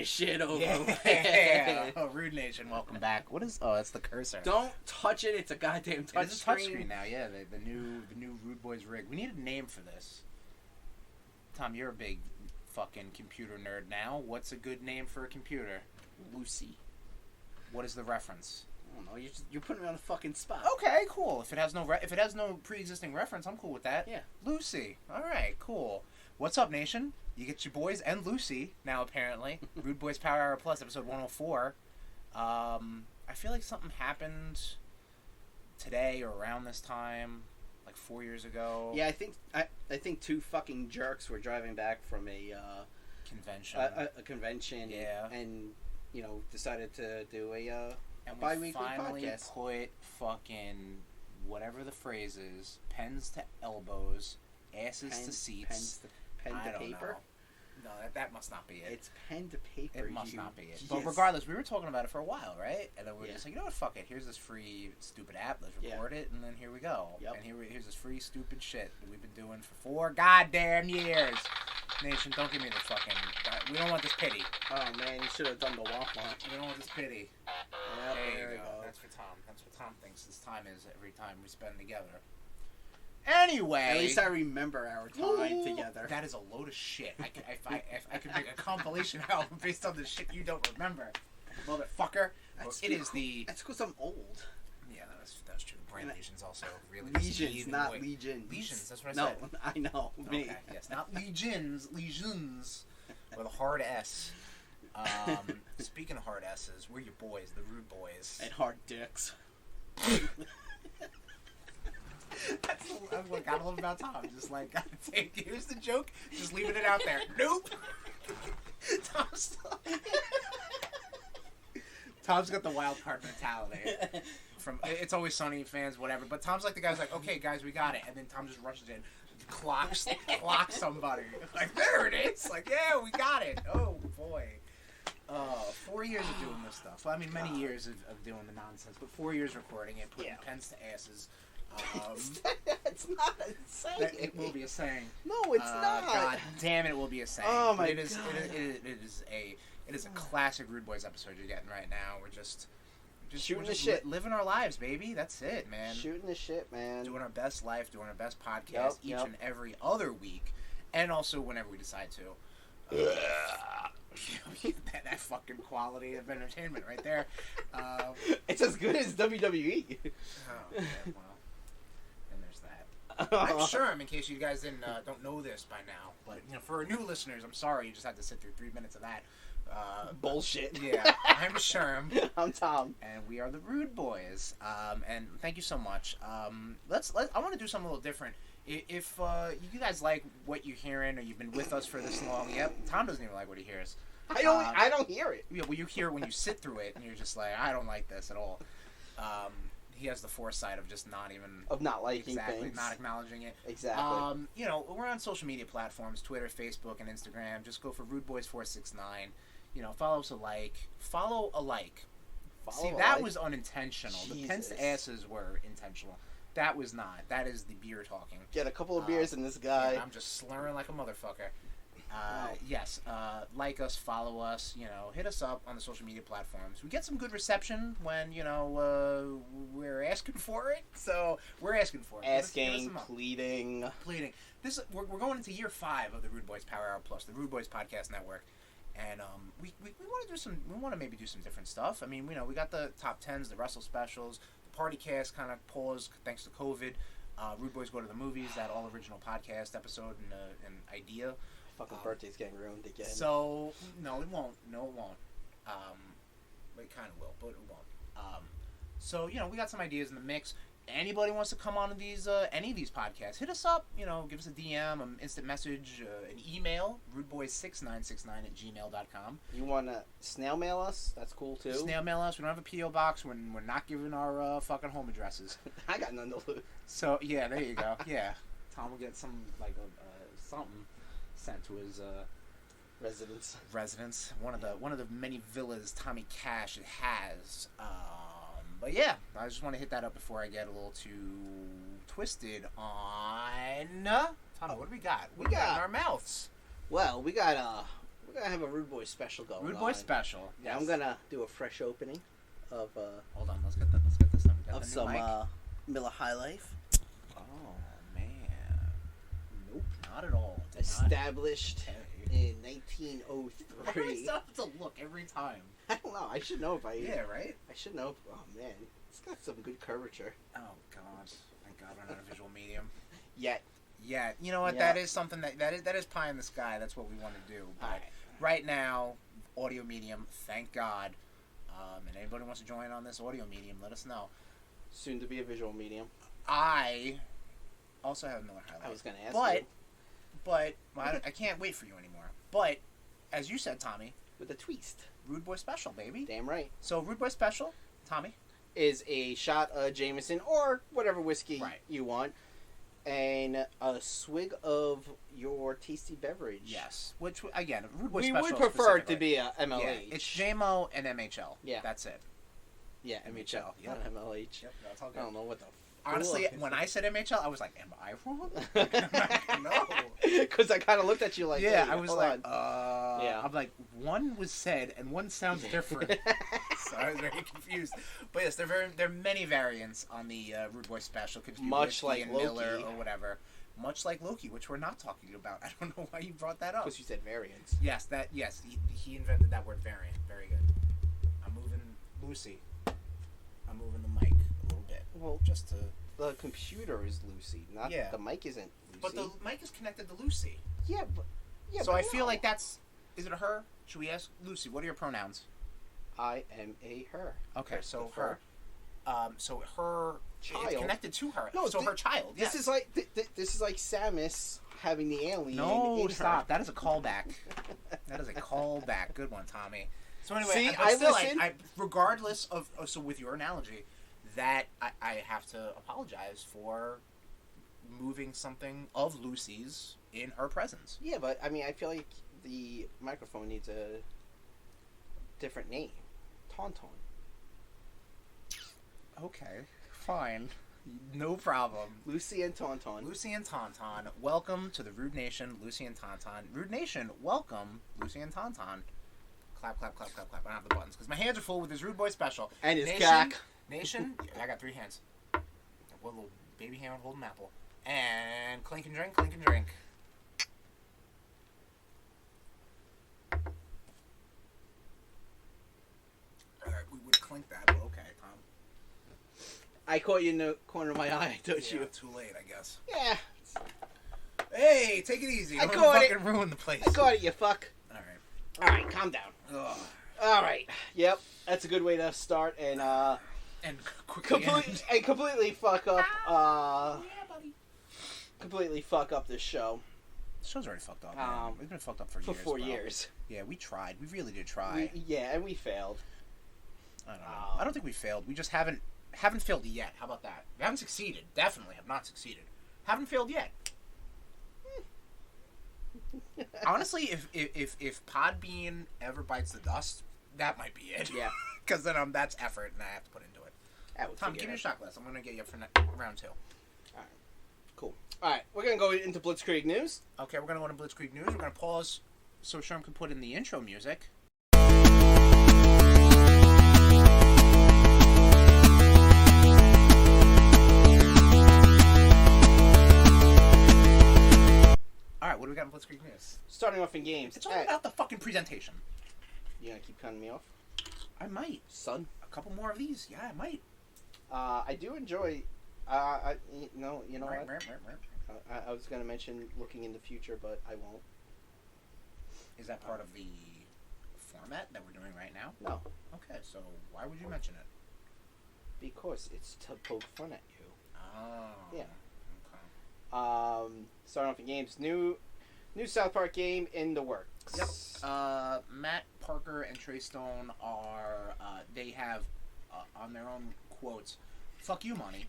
this shit over. Yeah. Oh, Rude Nation, welcome back. What is? Oh, that's the cursor. Don't touch it. It's a goddamn touch It's a screen. touchscreen now. Yeah, the new RudeBoyz rig. We need a name for this. Tom, you're a big fucking computer nerd now. What's a good name for a computer? Lucy. What is the reference? I don't know. You're putting me on the fucking spot. Okay, cool. If it has no pre-existing reference, I'm cool with that. Yeah. Lucy. All right, cool. What's up, Nation? You get your boys and Lucy now, apparently. RudeBoyz PowerHour Plus, episode 104. I feel like something happened today or around this time, like 4 years ago. Yeah, I think two fucking jerks were driving back from a Convention. a convention. Yeah. And decided to do a and we bi-weekly finally podcast. put fucking whatever the phrase is, pens to elbows, asses to seats. Pen I to don't paper. know. No, that must not be it. It's pen to paper. It must not be it. Yes. But regardless, we were talking about it for a while, right? And then we were Yeah. just like, you know what, fuck it. Here's this free stupid app. Let's record it, and then here we go. Yep. And here's this free stupid shit that we've been doing for 4 goddamn years. Nation, don't give me the fucking... We don't want this pity. Oh, man, you should have done the womp womp. We don't want this pity. Yep, There you go. go. That's for Tom. That's what Tom thinks this time is every time we spend together. Anyway, At least I remember our time together. that is a load of shit. If I could make a compilation album based on the shit you don't remember, motherfucker. It is the... That's because I'm old. Yeah, that's true. Brain lesions also really... Legions, not legions. Legions, that's what I no, said. I know. Me. Okay, yes, not legions. Legions. With a hard S. Speaking of hard S's, we're your boys, the RudeBoyz. And hard dicks. That's what I love about Tom. Just like, here's the joke, just leaving it out there. Nope. Tom's got the wild card mentality. From It's Always Sunny fans, whatever. But Tom's like the guy's like, okay, guys, we got it. And then Tom just rushes in, clocks somebody. Like, there it is. Like, yeah, we got it. Oh, boy. 4 years of doing this stuff. Well, I mean, many years of doing the nonsense, but 4 years recording it, putting pens to asses. It's not a saying. It will be a saying. No, it's not. God damn it, it will be a saying. Oh my God. It is a classic RudeBoyz episode you're getting right now. We're just shooting the shit, living our lives, baby. That's it, man. Shooting the shit, man. Doing our best life, doing our best podcast each and every other week, and also whenever we decide to. That fucking quality of entertainment right there. It's as good as WWE. Oh, yeah, well. I'm Sherm, in case you guys don't know this by now, but for our new listeners, I'm sorry you just had to sit through 3 minutes of that bullshit. Yeah, I'm Sherm. I'm Tom, and we are the RudeBoyz. And thank you so much. I want to do something a little different. If you guys like what you're hearing, or you've been with us for this long, Tom doesn't even like what he hears. I don't hear it. Yeah, well, you hear it when you sit through it, and you're just like, I don't like this at all. He has the foresight of just not liking things, not acknowledging it. Exactly. We're on social media platforms: Twitter, Facebook, and Instagram. Just go for RudeBoyz469. Follow us follow a like. See, that was unintentional. Jesus. The pens to asses were intentional. That was not. That is the beer talking. Get a couple of beers in this guy. Yeah, I'm just slurring like a motherfucker. Yes, like us, follow us, hit us up on the social media platforms. We get some good reception when, we're asking for it, so we're asking for it. Asking, pleading. We're going into year 5 of the RudeBoyz PowerHour Plus, the RudeBoyz Podcast Network, and we want to maybe do some different stuff. I mean, we got the top 10s, the Russell specials, the party cast kind of paused thanks to COVID. RudeBoyz Go to the Movies, that all original podcast episode and idea. Fucking birthday's getting ruined again. So, no, it won't. It kind of will, but it won't. So, we got some ideas in the mix. Anybody wants to come on to these, any of these podcasts, hit us up, give us a DM, an instant message, an email, rudeboyz6969@gmail.com. You want to snail mail us? That's cool, too. Snail mail us. We don't have a P.O. box. We're not giving our fucking home addresses. I got none to lose. So, yeah, there you go. Yeah. Tom will get some, something sent to his residence. One of the many villas Tommy Cash has. But yeah, I just want to hit that up before I get a little too twisted on. Tommy, what do we got? We got in our mouths. Well, we got We're gonna have a RudeBoyz special going on. RudeBoyz special. Yeah, Yes. I'm gonna do a fresh opening of Hold on, let's get this done. We got of the new some mic. Miller High Life. Oh man, nope, not at all. Did not Established okay. in Why do I 1903. still have to look every time? I don't know. I should know if I. Yeah, right. I should know. Oh man, it's got some good curvature. Oh god, thank God we're not a visual medium. Yet. Yeah, you know what? Yeah. That is something that is pie in the sky. That's what we want to do. But Alright. right now, audio medium. Thank God. And anybody wants to join on this audio medium, let us know. Soon to be a visual medium. I also have Miller High Life. I was gonna ask but, you. But well, I can't wait for you anymore. But as you said, Tommy, With a twist. RudeBoyz special, baby. Damn right. So RudeBoyz special, Tommy. Is a shot of Jameson or whatever whiskey Right. you want, and a swig of your tasty beverage. Yes. Which again, RudeBoyz We special. would prefer it to specifically. be a MLH. Yeah, it's JMO and MHL. Yeah. That's it. Yeah, MHL, Yep. not MLH. Yep, that's all I good. don't know what the. Honestly, fuck. when I said MHL, I was like, "Am I wrong?" I'm like, no. Because I kind of looked at you like, Yeah, hey, I was hold like, on. Yeah. I'm like, one was said and one sounds different, so I was very confused. But yes, there are many variants on the RudeBoyz special. Could just be Much whiskey like and Miller Loki. or whatever. Much like Loki, which we're not talking about. I don't know why you brought that up. Because you said variants. Yes, he invented that word variant. Very good. I'm moving Lucy. I'm moving the mic a little bit. Well, Just to. the computer is Lucy, not Yeah. the mic isn't Lucy. But the mic is connected to Lucy. yeah, but So but I feel no. like that's. Is it a her? Should we ask Lucy? What are your pronouns? I am a her. Okay, so With her. So her Child. It's connected to her. No, so her child. Yes. This is like this is like Samus having the alien. No, in stop. Her. That is a callback. That is a callback. Good one, Tommy. So anyway, See, but I still, listened. I regardless of so with your analogy, that I have to apologize for moving something of Lucy's in her presence. Yeah, but I mean, I feel like the microphone needs a different name. Tauntaun. Okay, fine. No problem. Lucy and Tauntaun. Lucy and Tauntaun, welcome to the Rude Nation, Lucy and Tauntaun. Rude Nation, welcome, Lucy and Tauntaun. Clap, clap, clap, clap, clap. I don't have the buttons because my hands are full with this RudeBoyz special. And his Nation, cock. Nation, yeah, I got 3 hands. One little baby hand holding an apple. And clink and drink, clink and drink. Alright, we would clink that, but okay, Tom. I caught you in the corner of my eye. I told Yeah, you. too late, I guess. Yeah, Hey, take it easy. I Don't caught it. fucking ruin the place. I caught it. You fuck. Alright. All right, calm down. Ugh. All right. Yep, that's a good way to start and And quickly completely fuck up Yeah, buddy. completely fuck up this show The show's already fucked up, man. We've been fucked up for years. 4 bro. years. Yeah, we tried. We really did try. Yeah, and we failed. I don't know. I don't think we failed. We just haven't failed yet. How about that? We haven't succeeded. Definitely have not succeeded. Haven't failed yet. Honestly, if Podbean ever bites the dust, that might be it. Yeah. Because then that's effort, and I have to put into it. Tom, give me a shot glass. I'm gonna get you up for round 2. All right. Cool. All right, we're gonna go into Blitzkrieg news. Okay, we're gonna go to Blitzkrieg News. We're gonna pause so Sherm can put in the intro music. Alright, what do we got in Blitzkrieg News? Starting off in games. It's all about the fucking presentation. You gonna keep cutting me off, I might. son? A couple more of these. Yeah, I might. I do enjoy. You know what? I was gonna mention looking in the future, but I won't. Is that part of the format that we're doing right now? No, Okay, so why would you mention it? because it's to poke fun at you. Oh. Yeah. Okay. Starting off in games. New South Park game in the works. Yep. Matt Parker and Trey Stone are, they have, on their own quotes, fuck you money.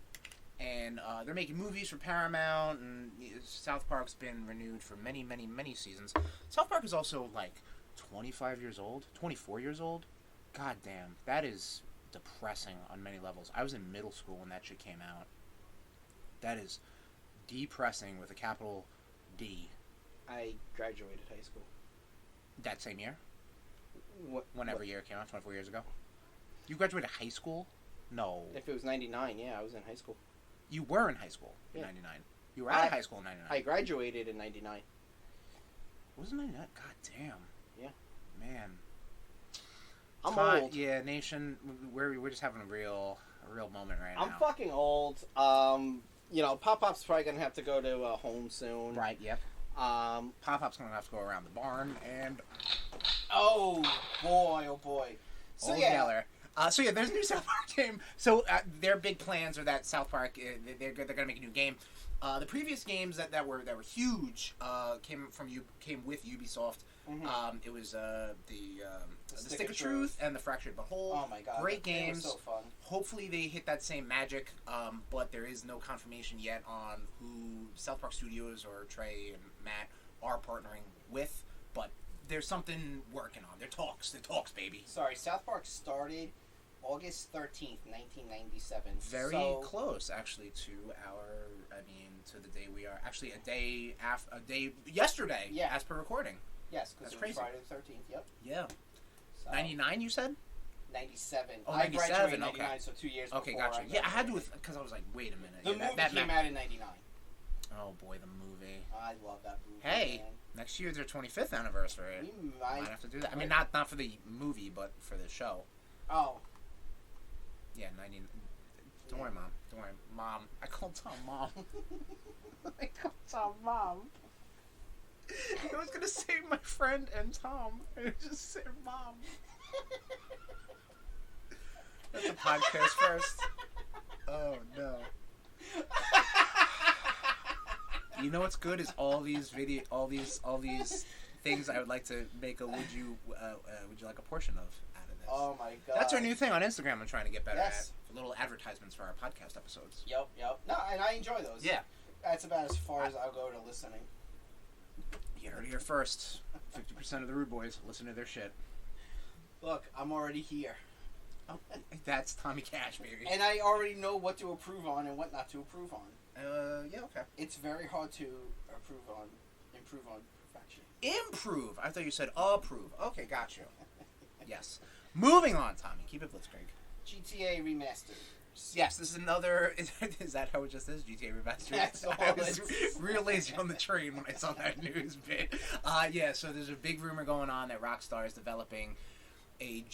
And they're making movies for Paramount, and South Park's been renewed for many, many, many seasons. South Park is also, like, 25 years old, 24 years old. God damn, that is depressing on many levels. I was in middle school when that shit came out. That is depressing with a capital D. I graduated high school. That same year? Whenever year it came out, 24 years ago. You graduated high school? No. If it was 99, yeah, I was in high school. You were in high school in 99. You were out of high school in 99. I graduated in 99. Wasn't 99? God damn. Yeah. Man. I'm old. Yeah, Nation, we're just having a real moment right now. I'm fucking old. Pop-Pop's probably going to have to go to home soon. Right, yep. Pop-Pop's going to have to go around the barn, and... Oh, boy. So, Geller. There's a new South Park game. So, their big plans are that South Park, they're going to make a new game. The previous games that were huge came with Ubisoft. Mm-hmm. It was the Stick of Truth and the Fractured But Whole. Oh my god! Great games. They were so fun. Hopefully they hit that same magic, but there is no confirmation yet on who South Park Studios or Trey and Matt are partnering with. But there's something working on. They're talks, baby. Sorry, South Park started August 13th, 1997. Very close, actually, to the day we are. Actually, a day yesterday. Yeah. As per recording. Yes, because it was Friday the 13th. Yep. Yeah. So, 99, you said? 97. Oh, 97. I graduated in 99, so 2 years before. Okay, gotcha. I had to, because I was like, wait a minute. The movie came out in 99. Oh boy, the movie. I love that movie. Hey, man. Next year's their 25th anniversary. We might have to do that. I mean, not for the movie, but for the show. Oh. Yeah, 90. Don't worry, Mom. Don't worry. Mom. I called Tom Mom. I called Tom Mom. I was going to say my friend and Tom. I just said Mom. That's a podcast first. Oh, no. You know what's good is all these things I would like to make a would you like a portion of out of this. Oh my god. That's our new thing on Instagram I'm trying to get better at. Little advertisements for our podcast episodes. Yep. No, and I enjoy those. Yeah. That's about as far as I'll go to listening. You heard it here first. 50% of the RudeBoyz listen to their shit. Look, I'm already here. Oh, that's Tommy Cash, baby. And I already know what to approve on and what not to approve on. Yeah, okay. It's very hard to improve on perfection. Improve? I thought you said approve. Okay, got you. Yes. Moving on, Tommy. Keep it blitzkrieg. GTA Remastered. Yes, this is another... Is that how it just is? GTA Remastered? That's all I was real lazy on the train when I saw that news bit. So there's a big rumor going on that Rockstar is developing a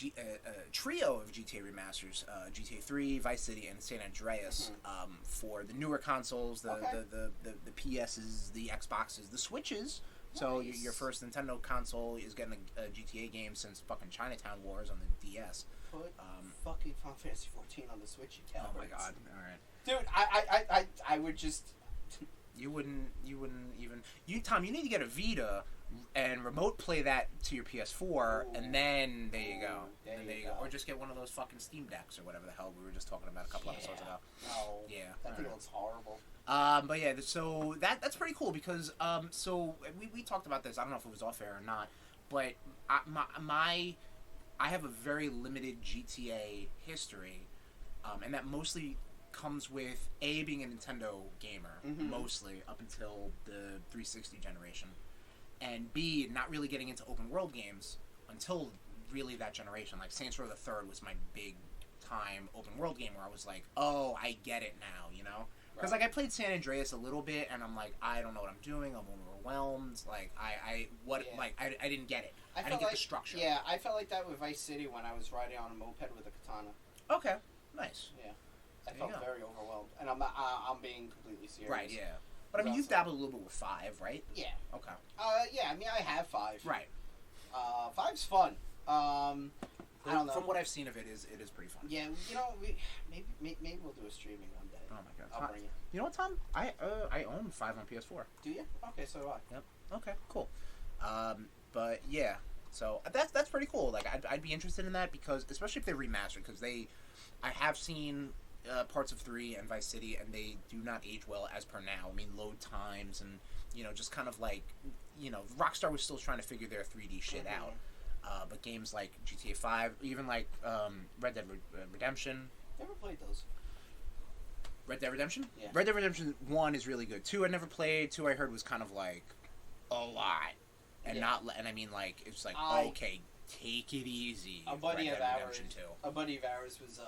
trio of GTA remasters, GTA 3, Vice City, and San Andreas, for the newer consoles, the PSs, the Xboxes, the Switches. Nice. So your first Nintendo console is getting a GTA game since fucking Chinatown Wars on the DS. Put fucking Final Fantasy 14 on the Switch, you cowards. Oh my god! All Dude, right. I would just. You wouldn't even. Tom, you need to get a Vita and remote play that to your PS4, and then there you go. There you go. Or just get one of those fucking Steam Decks or whatever the hell we were just talking about a couple episodes ago. No. Yeah. That thing looks horrible. But yeah, so that's pretty cool because so we talked about this. I don't know if it was off air or not, but I have a very limited GTA history, and that mostly comes with A, being a Nintendo gamer, mostly up until the 360 generation, and B, not really getting into open world games until really that generation. Like Saints Row the Third was my big time open world game where I was like, oh, I get it now, you know? Because like I played San Andreas a little bit, and I'm like, I don't know what I'm doing. I'm overwhelmed. Like I didn't get it. I didn't get the structure. Yeah, I felt like that with Vice City when I was riding on a moped with a katana. Okay, nice. Yeah, I felt very overwhelmed, and I'm being completely serious. Right. Yeah. But I mean, you've dabbled a little bit with 5, right? Yeah. Okay. Yeah. I mean, I have 5. Right. 5's fun. I don't know. From what I've seen of it, it is pretty fun. Yeah. You know, maybe we'll do a streaming one day. Oh my god. I'll bring it. You know what, Tom? I own 5 on PS4. Do you? Okay, so do I. Yep. Okay. Cool. But yeah. So that's pretty cool. Like I'd be interested in that because especially if they're remastered, because I have seen parts of 3 and Vice City, and they do not age well as per now. I mean, load times and just kind of like Rockstar was still trying to figure their 3D shit out. But games like GTA 5, even like Red Dead Redemption. Never played those. Red Dead Redemption? Yeah. Red Dead Redemption 1 is really good. 2 I never played. 2 I heard was kind of like a lot. and and I mean like it's like okay, take it easy. A buddy of ours was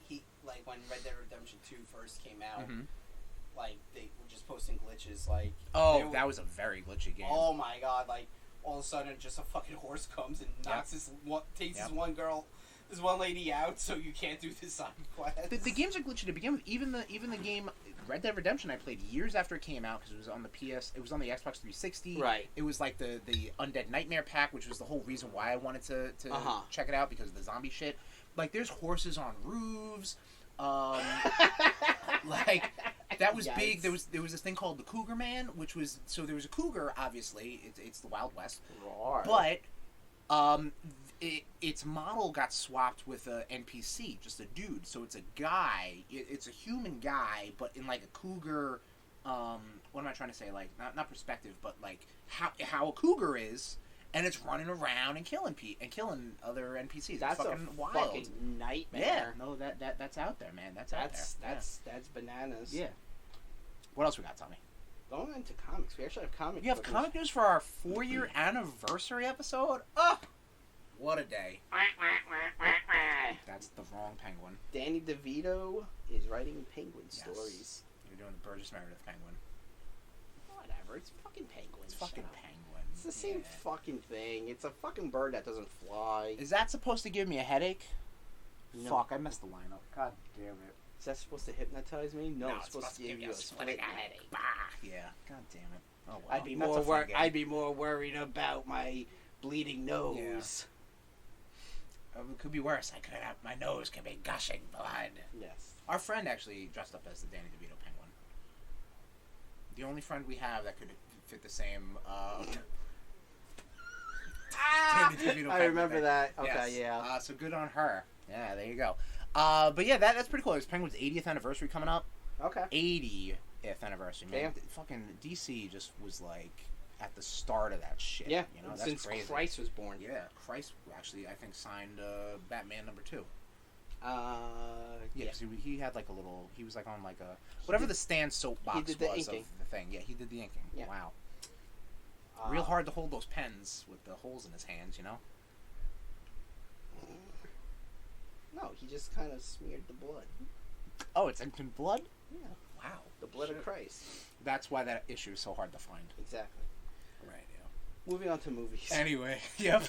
he like when Red Dead Redemption 2 first came out. Mm-hmm. Like they were just posting glitches. Like that was a very glitchy game. Oh my god! Like all of a sudden, just a fucking horse comes and knocks this one lady out, so you can't do this side quest. The games are glitchy to begin with. Even the game Red Dead Redemption I played years after it came out because it was on the PS. It was on the Xbox 360. Right. It was like the Undead Nightmare pack, which was the whole reason why I wanted to check it out because of the zombie shit. Like there's horses on roofs. Like that was big. There was this thing called the Cougar Man, which was there was a cougar. Obviously, it's the Wild West. Roar. But its model got swapped with a NPC, just a dude. So it's a guy. It's a human guy, but in like a cougar. What am I trying to say? Like not perspective, but like how a cougar is. And it's running around and killing other NPCs. That's fucking wild. Fucking nightmare. Yeah, no, that's out there, man. That's bananas. Yeah. What else we got, Tommy? Going into comics, we actually have comics. You have comic news for our 4-year anniversary episode. Oh, what a day! That's the wrong penguin. Danny DeVito is writing Penguin stories. You're doing the Burgess Meredith penguin. Whatever, it's fucking penguins. It's fucking penguins. It's the same fucking thing. It's a fucking bird that doesn't fly. Is that supposed to give me a headache? No. Fuck, I messed the line up. God damn it. Is that supposed to hypnotize me? No, it's supposed to give you a split headache. Bah. Yeah. God damn it. Oh well. I'd be more worried about my bleeding nose. Yeah. It could be worse. My nose could be gushing blood. Yes. Our friend actually dressed up as the Danny DeVito penguin. The only friend we have that could fit the same. I remember that. Okay, yes. yeah. So good on her. Yeah, there you go. But yeah, that's pretty cool. It's Penguin's 80th anniversary coming up. Okay. 80th anniversary, man. Damn. Fucking DC just was like at the start of that shit. Yeah, you know, that's since crazy. Christ was born. Yeah, Christ actually, I think, signed Batman #2. Yeah. Because he had like a little. He was like on like a whatever the Stan soapbox was inking. of the thing. Yeah, he did the inking. Yeah. Wow. Real hard to hold those pens with the holes in his hands, you know? No, he just kind of smeared the blood. Oh, it's in blood? Yeah. Wow. The blood of Christ. That's why that issue is so hard to find. Exactly. Right, yeah. Moving on to movies. Anyway, yep.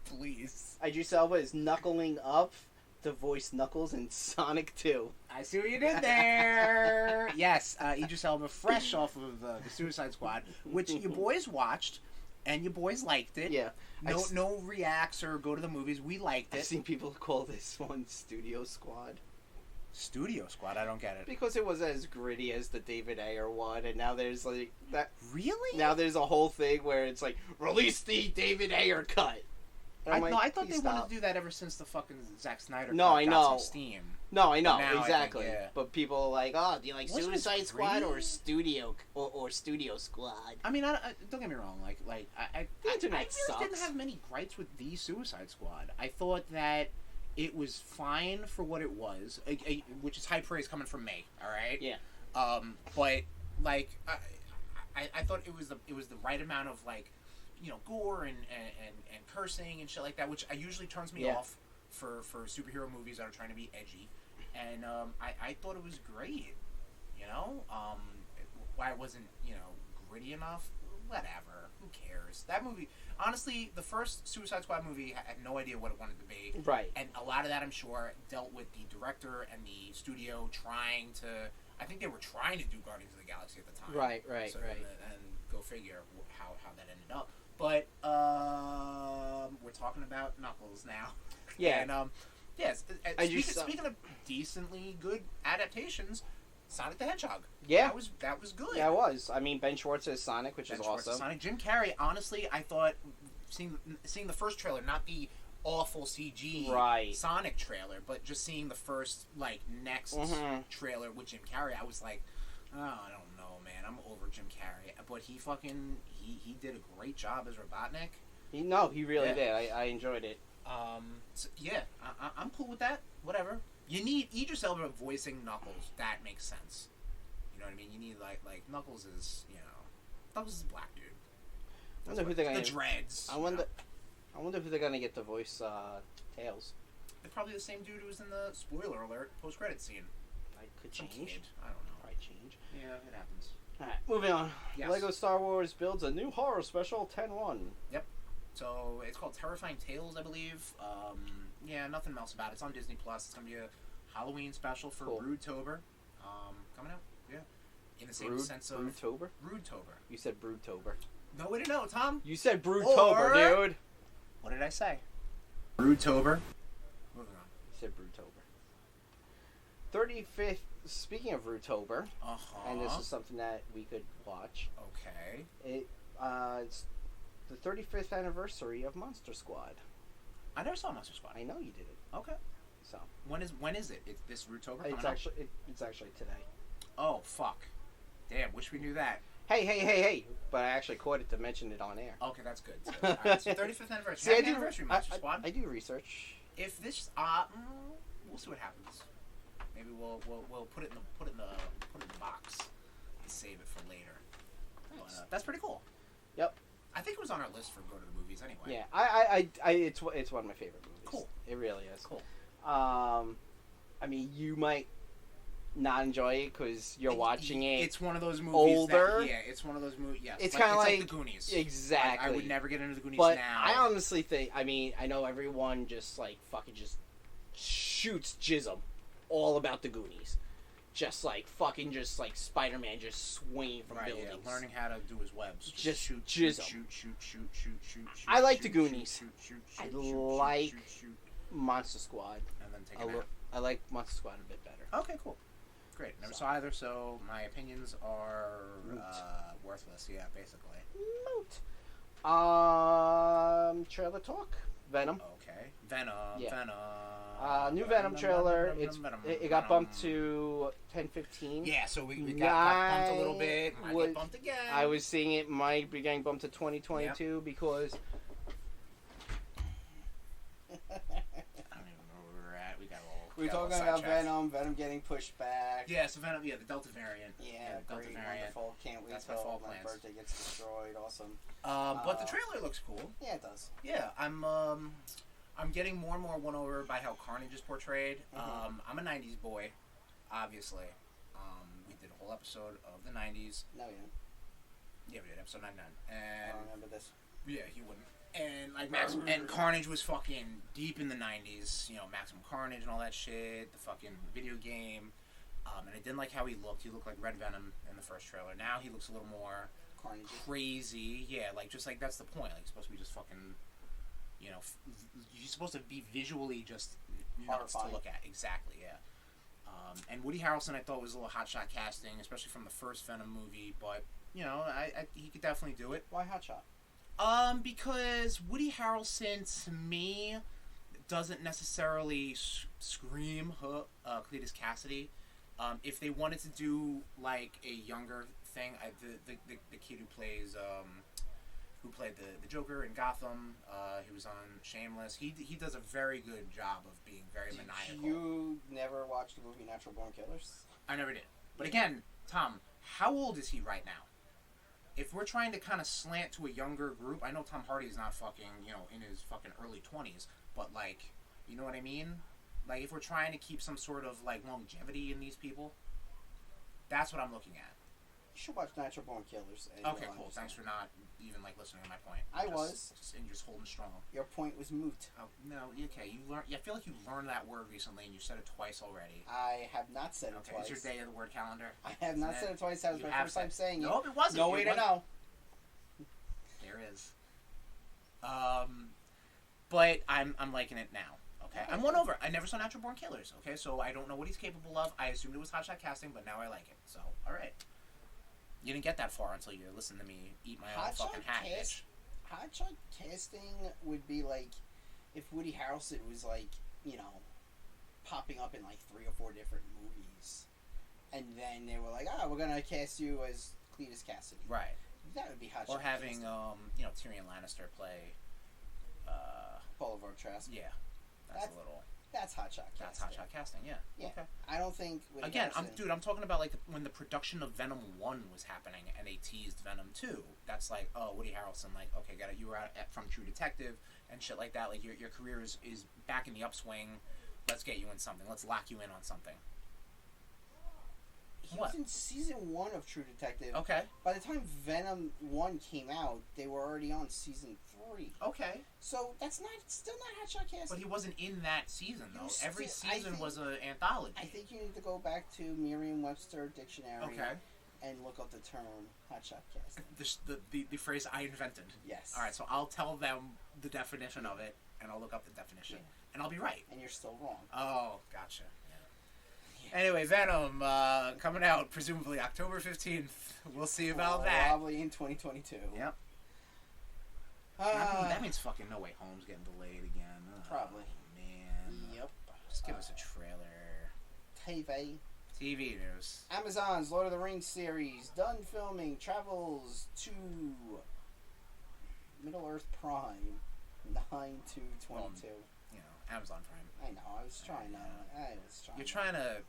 Please. Idris Elba is knuckling up to voice Knuckles in Sonic 2. I see what you did there. Yes, Idris Elba, fresh off of the Suicide Squad, which you boys watched, and you boys liked it. Yeah. No reacts or go to the movies. We liked it. I've seen people call this one Studio Squad. Studio Squad? I don't get it. Because it was as gritty as the David Ayer one, and now there's like that. Really? Now there's a whole thing where it's like, release the David Ayer cut. I thought they wanted to do that ever since the fucking Zack Snyder cut I know. got some steam. No, I know, Now exactly. I think, yeah. But people are like, oh, do you like Wasn't Suicide Squad or Studio or Studio Squad? I mean, don't get me wrong. I internet really didn't have many gripes with the Suicide Squad. I thought that it was fine for what it was, which is high praise coming from me. All right. Yeah. But like, I thought it was the right amount of like, you know, gore and cursing and shit like that, which usually turns me off for superhero movies that are trying to be edgy. And I thought it was great, you know. Why it wasn't, you know, gritty enough? Whatever. Who cares? That movie, honestly, the first Suicide Squad movie had no idea what it wanted to be. Right. And a lot of that, I'm sure, dealt with the director and the studio trying to. I think they were trying to do Guardians of the Galaxy at the time. Right. So, and go figure how that ended up. But we're talking about Knuckles now. Yeah. And yes. Speaking of decently good adaptations, Sonic the Hedgehog. Yeah. That was good. Yeah, it was. I mean, Ben Schwartz is Sonic, which is awesome. Sonic. Jim Carrey. Honestly, I thought seeing the first trailer, not the awful CG Sonic trailer, but just seeing the first next trailer with Jim Carrey, I was like, oh, I don't know, man. I'm over Jim Carrey. But he did a great job as Robotnik. He really did. I enjoyed it. So, yeah, I'm cool with that. Whatever. You need Idris Elba voicing Knuckles. That makes sense. You know what I mean? You need like Knuckles is, Knuckles is a black dude. I wonder who they're gonna the dreads. I wonder who they're gonna get to voice Tails. They're probably the same dude who was in the spoiler alert post-credit scene. I could Some change. kid. I don't know. Probably change. Yeah, it happens. Alright, moving on. Yes. Lego Star Wars builds a new horror special 10-1. Yep. So it's called Terrifying Tales, I believe. Yeah, nothing else about it. It's on Disney Plus. It's gonna be a Halloween special for Cool. Rudetober. Coming out. Yeah. In the same sense of Broodtober? Rudetober. You said Broodtober. No way to know, Tom. You said Broodtober, dude. What did I say? Rudetober. Moving on. You said Broodtober. 35th. Speaking of Rudetober, and this is something that we could watch. Okay. It's the 35th anniversary of Monster Squad. I never saw Monster Squad. I know you didn't. Okay. So when is it? It's this Rudetober. it's actually today. Oh fuck! Damn, wish we knew that. Hey! But I actually caught it to mention it on air. Okay, that's good. So, all right, so 35th anniversary. See, Happy anniversary, Monster Squad. I do research. If this, we'll see what happens. Maybe we'll put it in the box and save it for later. Nice. That's pretty cool. Yep. I think it was on our list for go to the movies anyway. Yeah, it's one of my favorite movies. Cool. It really is. Cool. I mean, you might not enjoy it because you're watching it. It's one of those movies. Older. It's one of those movies. Yes. It's kind of like the Goonies. Exactly. I would never get into the Goonies but now. I honestly think. I mean, I know everyone just like fucking just shoots jism all about the Goonies. Just like Spider-Man just swinging from buildings. Yeah, learning how to do his webs. Just shoot. I like the Goonies. I like Monster Squad. And then take a nap. I like Monster Squad a bit better. Okay, cool. Great. Never saw either, so my opinions are worthless. Yeah, basically. Moot. Trailer talk. Venom. Okay. Venom. Yeah. Venom. New Venom trailer. It got bumped to 10:15. Yeah, so we got bumped a little bit. Might get bumped again. I was seeing it might be getting bumped to 2022 because. I don't even know where we're at. We're talking about Venom getting pushed back. Yeah, so Venom, the Delta variant. Yeah, the Delta great, variant. wonderful. Can't wait till my birthday gets destroyed. Awesome. But the trailer looks cool. Yeah, it does. Yeah, I'm getting more and more won over by how Carnage is portrayed. Mm-hmm. I'm a 90s boy, obviously. We did a whole episode of the 90s. No, you didn't. Yeah, we did, episode 99. And I don't remember this. yeah, he wouldn't. And like and Carnage was fucking deep in the 90s, you know, Maximum Carnage and all that shit, the fucking video game. And I didn't like how he looked. He looked like Red Venom in the first trailer. Now he looks a little more Carnage. Crazy. Yeah, like just like that's the point. Like he's supposed to be just fucking, you know, he's supposed to be visually just nuts to look at. Exactly, yeah. And Woody Harrelson I thought was a little hotshot casting, especially from the first Venom movie, but you know, he could definitely do it. Why hotshot? Because Woody Harrelson to me doesn't necessarily scream Cletus Cassidy. If they wanted to do like a younger thing, the kid who played the Joker in Gotham, he was on Shameless. He does a very good job of being very maniacal. You never watched the movie Natural Born Killers? I never did. But again, Tom, how old is he right now? If we're trying to kind of slant to a younger group, I know Tom Hardy's not fucking, you know, in his fucking early 20s, but like, you know what I mean? Like, if we're trying to keep some sort of, like, longevity in these people, that's what I'm looking at. You should watch Natural Born Killers. Okay, cool. Thanks for not even, like, listening to my point. Just holding strong. Your point was moot. Oh, no, okay. I feel like you learned that word recently, and you said it twice already. I have not said it twice. It's your day of the word calendar. I have not said it twice. That was my first time saying it. No, it wasn't. No way to know. There is. But I'm liking it now. Okay, I'm won over. I never saw Natural Born Killers. Okay, so I don't know what he's capable of. I assumed it was hotshot casting, but now I like it. So, all right. You didn't get that far until you listened to me eat my own fucking hat, bitch. Hotshot casting would be like if Woody Harrelson was like, you know, popping up in like 3 or 4 different movies, and then they were like, "Ah, we're gonna cast you as Cletus Cassidy." Right. That would be hotshot. Or having casting. you know, Tyrion Lannister play Boulevard Trask. Yeah. That's a little. That's hot shot casting. That's hot shot casting. Yeah. Yeah. Okay. I don't think. Woody Again, Harrelson- I'm talking about like when the production of Venom 1 was happening and they teased Venom 2. That's like, oh, Woody Harrelson, like, okay, got it. You were out from True Detective and shit like that. Like your career is back in the upswing. Let's get you in something. Let's lock you in on something. He What? was in season 1 of True Detective. Okay. By the time Venom 1 came out, they were already on season 3. Okay. So that's still not hot shot casting. But he wasn't in that season though. was Every still- I season think- was an anthology. I think you need to go back to Merriam-Webster dictionary Okay. and look up the term hot shot casting. The phrase I invented. Yes. All right, so I'll tell them the definition of it, and I'll look up the definition, and I'll be right. And you're still wrong. Oh, gotcha. Yeah. Anyway, Venom coming out presumably October 15th. We'll see about that. Probably in 2022. Yep. That means fucking No Way Home's getting delayed again. Probably. Man. Yep. Just give us a trailer. TV. TV news. Amazon's Lord of the Rings series done filming, travels to Middle Earth Prime 9/2/22. You know, Amazon Prime. I know. I was trying to. You're trying to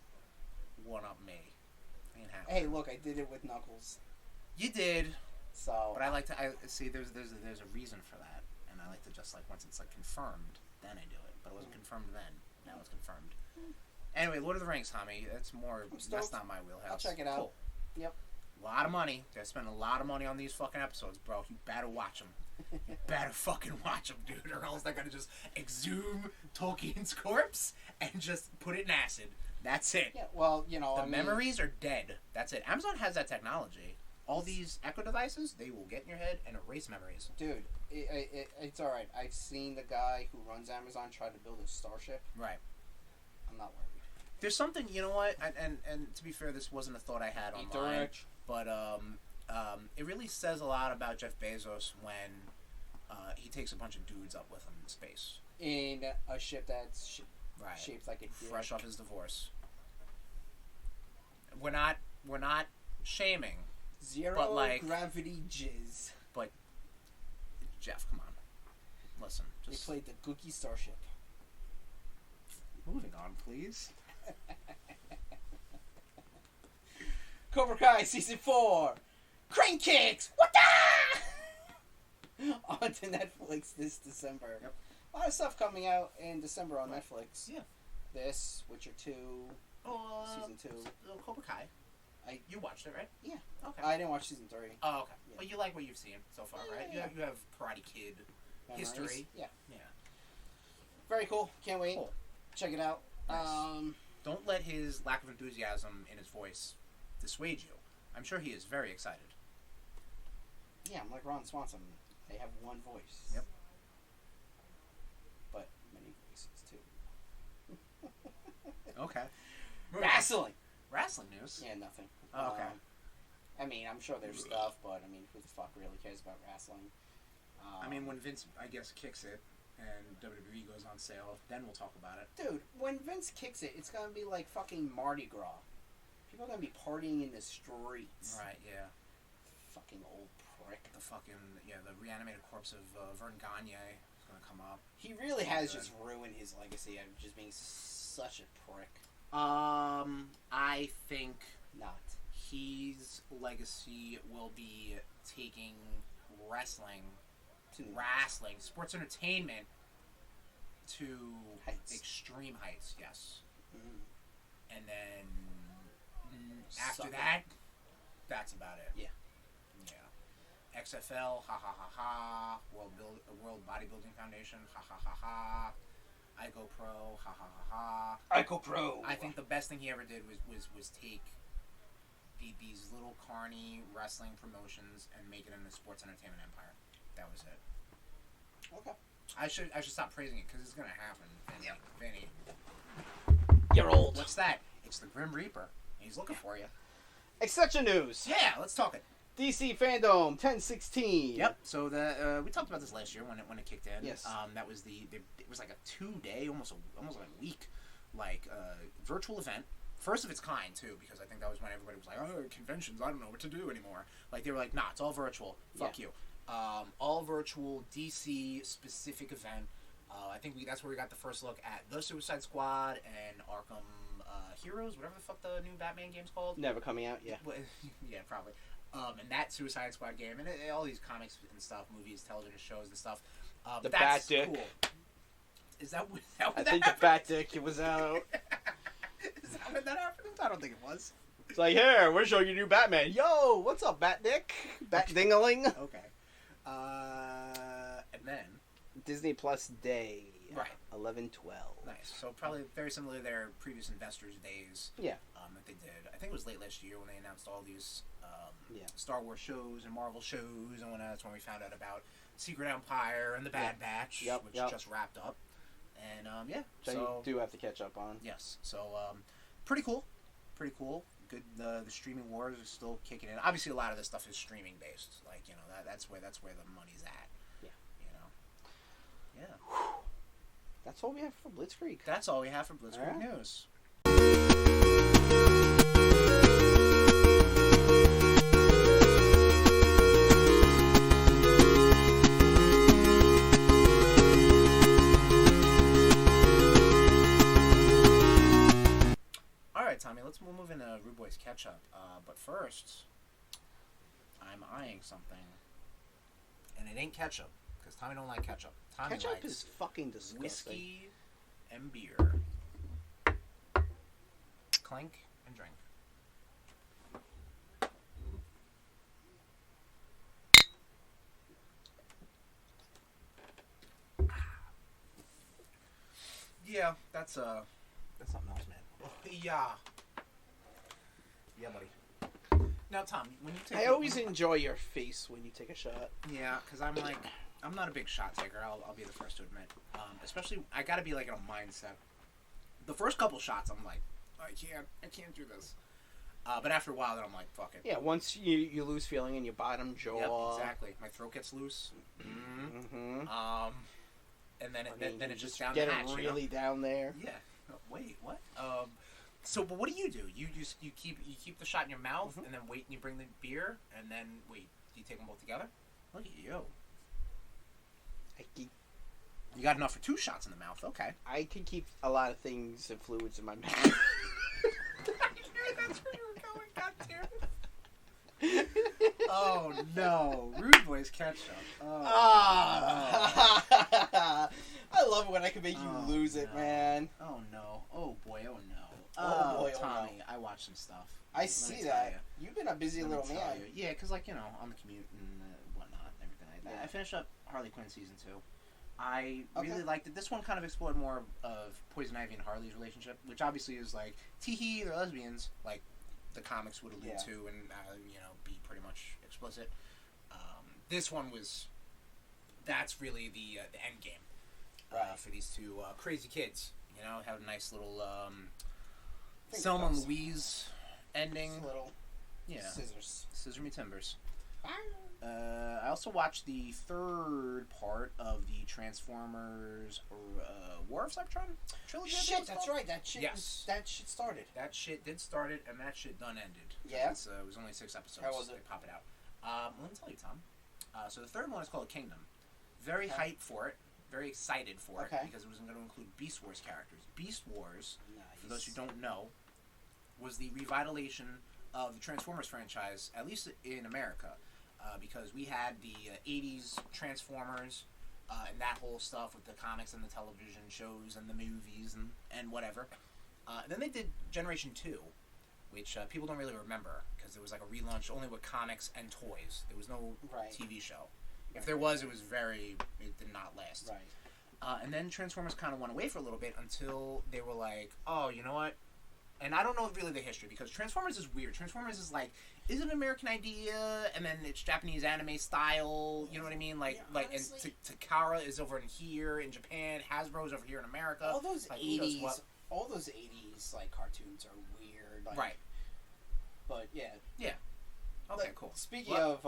one up me. Ain't happening. Hey, look! I did it with Knuckles. You did. So. But I like to. I see. There's a reason for that, and I like to just like once it's like confirmed, then I do it. But it wasn't confirmed then. Now it's confirmed. Anyway, Lord of the Rings, Tommy. That's more. That's not my wheelhouse. I'll check it out. Cool. Yep. A lot of money. They spend a lot of money on these fucking episodes, bro. You better watch them. You better fucking watch them, dude, or else they're gonna just exhume Tolkien's corpse and just put it in acid. That's it. Yeah. Well, you know, The memories are dead. That's it. Amazon has that technology. All these Echo devices, they will get in your head and erase memories. Dude, it's all right. I've seen the guy who runs Amazon try to build a starship. Right. I'm not worried. There's something, you know what? And to be fair, this wasn't a thought I had online. But it really says a lot about Jeff Bezos when he takes a bunch of dudes up with him in space. In a ship that's Right. shaped like a dick. Fresh off his divorce. We're not shaming. Zero but, like, gravity jizz. But Jeff, come on. Listen. They Just played the Gookie starship. moving on, please. Cobra Kai season 4. Crane kicks. What the? On to Netflix this December. Yep. A lot of stuff coming out in December on Netflix. Yeah. This, Witcher 2, season 2. Cobra Kai. You watched it, right? Yeah. Okay. I didn't watch season 3. Oh, okay. Yeah. Well, you like what you've seen so far, right? Yeah. You have Karate Kid Memories. history. Yeah. Yeah. Very cool. Can't wait. Cool. Check it out. Nice. Don't let his lack of enthusiasm in his voice dissuade you. I'm sure he is very excited. Yeah, I'm like Ron Swanson. They have one voice. Yep. But many voices, too. Okay. Wrestling news. Yeah, nothing. Oh, okay. I mean, I'm sure there's stuff, but I mean, who the fuck really cares about wrestling? I mean, when Vince, I guess, kicks it and WWE goes on sale, then we'll talk about it. Dude, when Vince kicks it, it's gonna be like fucking Mardi Gras. People are gonna be partying in the streets. Right, yeah. Fucking old prick. The reanimated corpse of Vern Gagne is going to come up. He really has Good. just ruined his legacy of just being such a prick. I think Not. his legacy will be taking wrestling, sports entertainment to Heights. extreme heights, yes. Mm. And then after Suck it. that, that's about it. Yeah. Yeah. XFL, ha ha ha ha. World Bodybuilding Foundation, ha ha ha ha. IGO Pro, ha ha ha ha. IGO Pro. I think the best thing he ever did was take these little carny wrestling promotions and make it into sports entertainment empire. That was it. Okay. I should stop praising it because it's gonna happen. Vinny. You're old. What's that? It's the Grim Reaper. He's looking for you. Exception news. Yeah, let's talk it. DC Fandom 1016. Yep. So we talked about this last year when it kicked in. Yes. That was it was like a 2-day, almost like a week, virtual event. First of its kind too, because I think that was when everybody was like, "Oh, conventions, I don't know what to do anymore." Like they were like, "Nah, it's all virtual. Fuck you." All virtual DC specific event. I think that's where we got the first look at the Suicide Squad and Arkham Heroes, whatever the fuck the new Batman game's called. Never coming out, yeah. Yeah, probably. And that Suicide Squad game, and all these comics and stuff, movies, television shows and stuff. The Bat Dick. Cool. Is that what I think the Bat Dick was out. Is that when that happened? I don't think it was. It's like, here, we're showing you new Batman. Yo, what's up, Bat Dick? Bat Dingaling? Okay. And then Disney Plus Day. Right. 11/12. Nice. So probably very similar to their previous Investors Days. Yeah. That they did. I think it was late last year when they announced all these Star Wars shows and Marvel shows, and that's when we found out about Secret Empire and the Bad Batch, which just wrapped up. And so you do have to catch up on. Yes. So pretty cool. Pretty cool. Good. The streaming wars are still kicking in. Obviously, a lot of this stuff is streaming based. Like that's where the money's at. Yeah. Yeah. That's all we have for Blitzkrieg. That's all we have for Blitzkrieg News. All right, Tommy, we'll move into RudeBoyz catch-up. But first, I'm eyeing something. And it ain't ketchup, because Tommy don't like ketchup. Tommy Ketchup likes is fucking disgusting. whiskey and beer. Clink and drink. Yeah, that's something else, man. Yeah. Yeah, buddy. Now, Tom, when you take... I always enjoy your face when you take a shot. Yeah, because I'm not a big shot taker. I'll be the first to admit. Especially, I gotta be like in a mindset. The first couple shots, I'm like, I can't do this. But after a while, then I'm like, fuck it. Yeah, once you lose feeling in your bottom jaw. Yep, exactly. My throat gets loose. Mm-hmm. And then it just down get the hatch. Get it really down there. Yeah. Oh, wait, what? So, but what do? You keep the shot in your mouth, and then wait, and you bring the beer, and then wait. Do you take them both together? Look at you. You got enough for 2 shots in the mouth. Okay. I can keep a lot of things and fluids in my mouth. I knew that's where you were going. God damn it. Oh no, RudeBoyz ketchup. I love it when I can make you lose it, man. Oh no. Oh boy. Oh no. Oh boy. Tommy, I watch some stuff. I see that. You've been a busy little man. Yeah, because on the commute and whatnot, and everything like that. Yeah. I finished up Harley Quinn season 2. I really liked it. This one kind of explored more of Poison Ivy and Harley's relationship, which obviously is like, tee-hee, they're lesbians, like the comics would allude to, and be pretty much explicit. This one that's really the end game for these 2 crazy kids. Have a nice little Selma and Louise ending. Little scissors. Scissor me timbers. I also watched the 3rd part of the Transformers War of Cybertron trilogy. Shit, that's right. That shit started. That shit did start it, and that shit done ended. Yeah. It was only 6 episodes. How was it? They pop it out. Let me tell you, Tom. So the 3rd one is called Kingdom. Very hyped for it. Very excited for it because it was going to include Beast Wars characters. Beast Wars, for those who don't know, was the revitalization of the Transformers franchise, at least in America. Because we had the 80s Transformers and that whole stuff with the comics and the television shows and the movies and whatever. Then they did Generation 2, which people don't really remember because it was like a relaunch only with comics and toys. There was no TV show. If there was, it did not last. Right. And then Transformers kind of went away for a little bit until they were like, oh, you know what? And I don't know really the history because Transformers is weird. Transformers is like, is it an American idea? And then it's Japanese anime style. You know what I mean? Like, and Takara is over in here in Japan. Hasbro's over here in America. All those 80s, like cartoons are weird. Like, right. But yeah. Yeah. Okay. Cool. Speaking of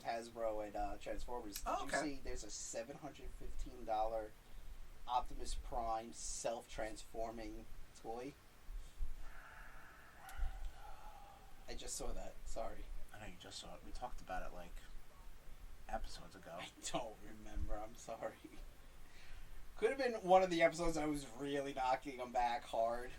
Hasbro and Transformers, did you see there's a $715 Optimus Prime self-transforming toy? I just saw that. Sorry. I know you just saw it. We talked about it like episodes ago. I don't remember. I'm sorry. Could have been one of the episodes I was really knocking him back hard.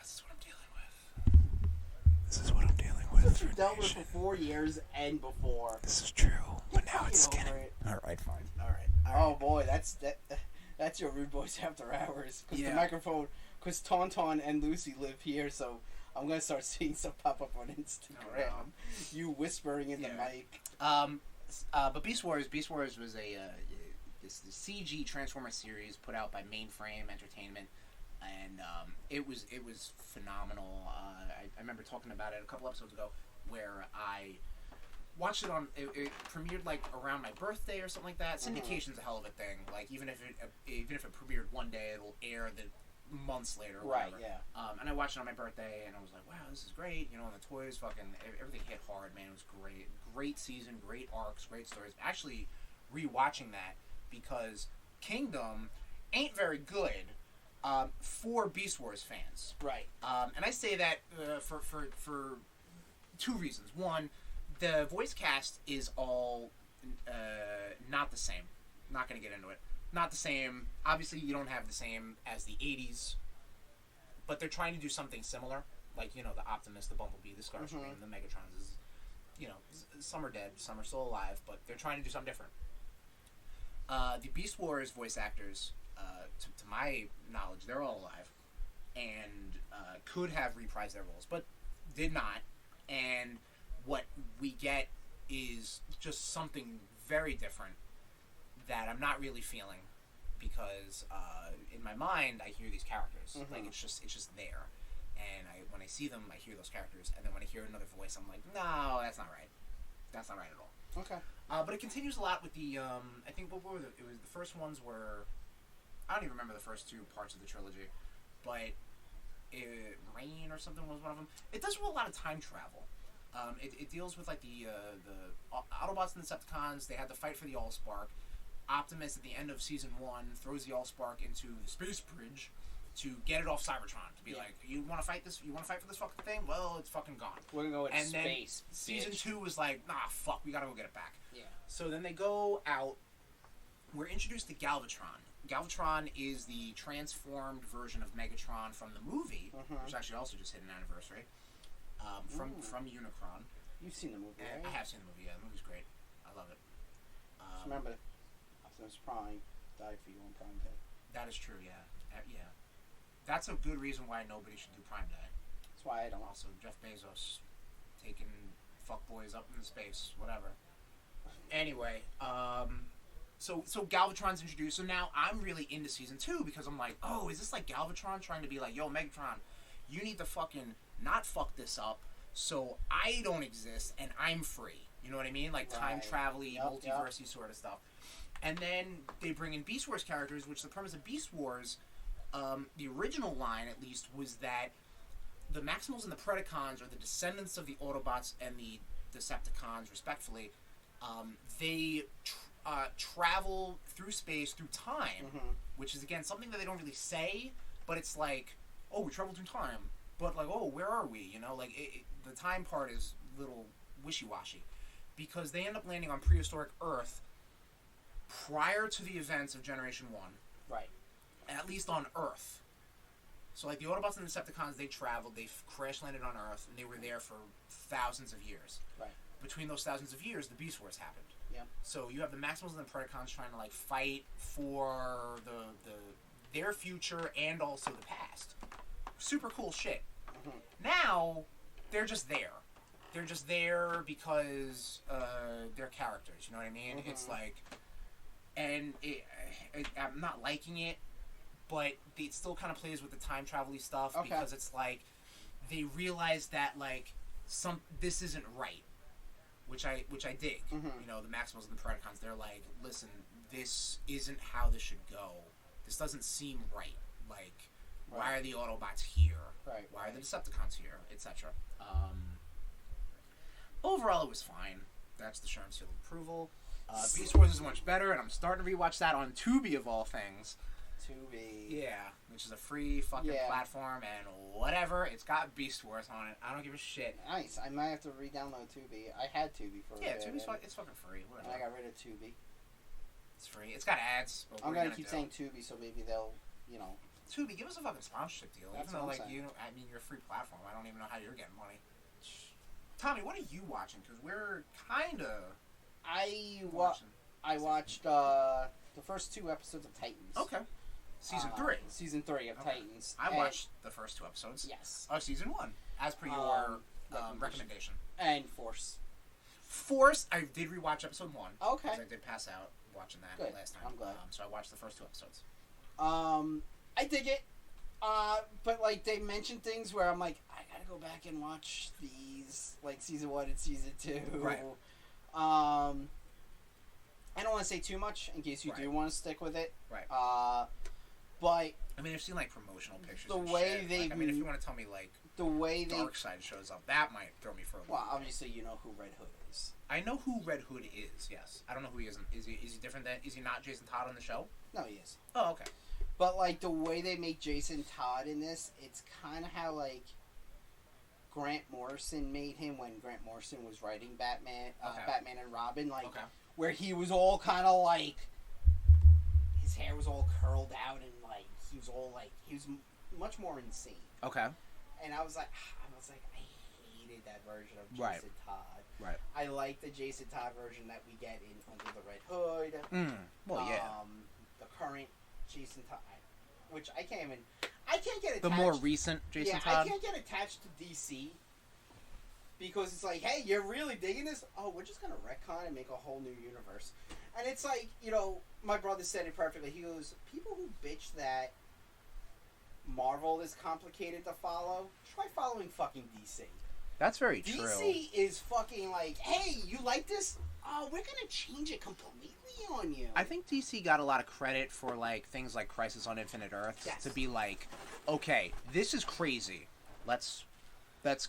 This is what I'm dealing with. This is what I'm dealing with. This was dealt with for 4 years and before. This is true, but now it's Get getting... over it. Alright, fine. Alright. Oh boy, that's your RudeBoyz After Hours. Because the microphone, because Tauntaun and Lucy live here, so I'm going to start seeing some pop up on Instagram. Oh, no. You whispering in the mic. But Beast Wars was a this CG Transformer series put out by Mainframe Entertainment, and it was phenomenal. I remember talking about it a couple episodes ago, where I watched it on. It premiered like around my birthday or something like that. Syndication's a hell of a thing. Like even if it premiered one day, it'll air the months later. Or Right. whatever. Yeah. And I watched it on my birthday, and I was like, wow, this is great. You know, and the toys, everything hit hard, man. It was great. Great season, great arcs, great stories. Actually, rewatching that because Kingdom ain't very good for Beast Wars fans. Right. And I say that for two reasons. One, the voice cast is all not the same. Not going to get into it. Not the same. Obviously, you don't have the same as the 80s, but they're trying to do something similar. Like, you know, the Optimus, the Bumblebee, the Starscream, the Megatrons is, you know, some are dead, some are still alive, but they're trying to do something different. The Beast Wars voice actors, to my knowledge, they're all alive, and could have reprised their roles, but did not. And what we get is just something very different that I'm not really feeling, because in my mind I hear these characters, like it's just there, and when I see them I hear those characters, and then when I hear another voice I'm like, no, that's not right at all. Okay. But it continues a lot with the I think what were it was the first ones were, I don't even remember the first two parts of the trilogy, but Rain or something was one of them. It does a lot of time travel. It deals with like the Autobots and the Decepticons. They had the fight for the Allspark. Optimus at the end of season 1 throws the Allspark into the space bridge to get it off Cybertron. To be like, you want to fight this? You want to fight for this fucking thing? Well, it's fucking gone. We're gonna go into and space. Then season 2 was like, nah, fuck, we gotta go get it back. Yeah. So then they go out. We're introduced to Galvatron. Galvatron is the transformed version of Megatron from the movie, which actually also just hit an anniversary. From Unicron. You've seen the movie, right? I have seen the movie. Yeah, the movie's great. I love it. Just remember, Optimus Prime died for you on Prime Day. That is true. Yeah, yeah. That's a good reason why nobody should do Prime Day. That's why I don't. Also, Jeff Bezos taking fuckboys up into space, whatever. Anyway, so Galvatron's introduced. So now I'm really into season 2 because I'm like, oh, is this like Galvatron trying to be like, yo, Megatron, you need to fucking not fuck this up so I don't exist and I'm free. You know what I mean? Like time travel-y, multiverse-y sort of stuff. And then they bring in Beast Wars characters, which the premise of Beast Wars, the original line at least, was that the Maximals and the Predacons are the descendants of the Autobots and the Decepticons, respectfully. They travel through space, through time, which is, again, something that they don't really say, but it's like, oh, we travel through time. But, like, oh, where are we? You know, like, the time part is a little wishy-washy. Because they end up landing on prehistoric Earth prior to the events of Generation 1. Right. At least on Earth. So, like, the Autobots and the Decepticons, they traveled, they crash-landed on Earth, and they were there for thousands of years. Right. Between those thousands of years, the Beast Wars happened. Yeah. So you have the Maximals and the Predacons trying to, like, fight for their future and also the past. Super cool shit. Now, they're just there. They're just there because they're characters. You know what I mean? It's like, and I'm not liking it, but it still kind of plays with the time travel-y stuff because it's like they realize that like this isn't right, which I dig. You know, the Maximals and the Predacons, they're like, listen, this isn't how this should go. This doesn't seem right. Like, why are the Autobots here? Right. Why are the Decepticons here? Etc. Overall, it was fine. That's the Sherm seal of approval. Beast Wars is much better, and I'm starting to rewatch that on Tubi of all things. Tubi. Yeah, which is a free fucking platform, and whatever. It's got Beast Wars on it. I don't give a shit. Nice. I might have to re-download Tubi. I had Tubi for a bit. Yeah, Tubi's it's fucking free. Whatever. And I got rid of Tubi. It's free. It's got ads. But I'm going gonna keep saying Tubi, so maybe they'll, you know. Tubi, give us a fucking sponsorship deal. That's Even though, what I'm like, saying. you're a free platform. I don't even know how you're getting money. Tommy, what are you watching? Because we're kind of I watching. watched the first 2 episodes of Titans. Okay. Season 3. Season 3 of Okay. Titans. I watched the first 2 episodes. Yes. Of Season 1, as per your recommendation. And Force. Force, I did rewatch episode 1. Okay. Because I did pass out watching that Good. last time. I'm glad. So I watched the first 2 episodes. I dig it. But like they mentioned things where I'm like, I gotta go back and watch these, like season 1 and season 2. Right. I don't want to say too much in case you Right. do want to stick with it. Right. But I mean, I've seen like promotional pictures. The and way shit. they- Like, I mean, if you want to tell me like the way they, Dark Side shows up, that might throw me for a loop. well, obviously you know who Red Hood is. I know who Red Hood is. Yes, I don't know who he is. Is he different than? Is he not Jason Todd on the show? No, he is. Oh, okay. But like the way they make Jason Todd in this, it's kind of how like Grant Morrison made him when Grant Morrison was writing Batman, Okay. Batman and Robin, like Okay. where he was all kind of like his hair was all curled out and like he was all like he was much more insane. Okay. And I was like, I hated that version of Jason Right. Todd. Right. I like the Jason Todd version that we get in Under the Red Hood. Well, yeah. The current Jason Todd, which I can't get attached. The more recent Jason Todd. I can't get attached to DC because it's like, hey, you're really digging this? Oh, we're just gonna retcon and make a whole new universe. And it's like, you know, my brother said it perfectly. He goes, people who bitch that Marvel is complicated to follow, try following fucking DC. That's very true. DC is fucking like, hey, you like this? Oh, we're gonna change it completely on you. I think DC got a lot of credit for like things like Crisis on Infinite Earths Yes. to be like, okay, this is crazy. Let's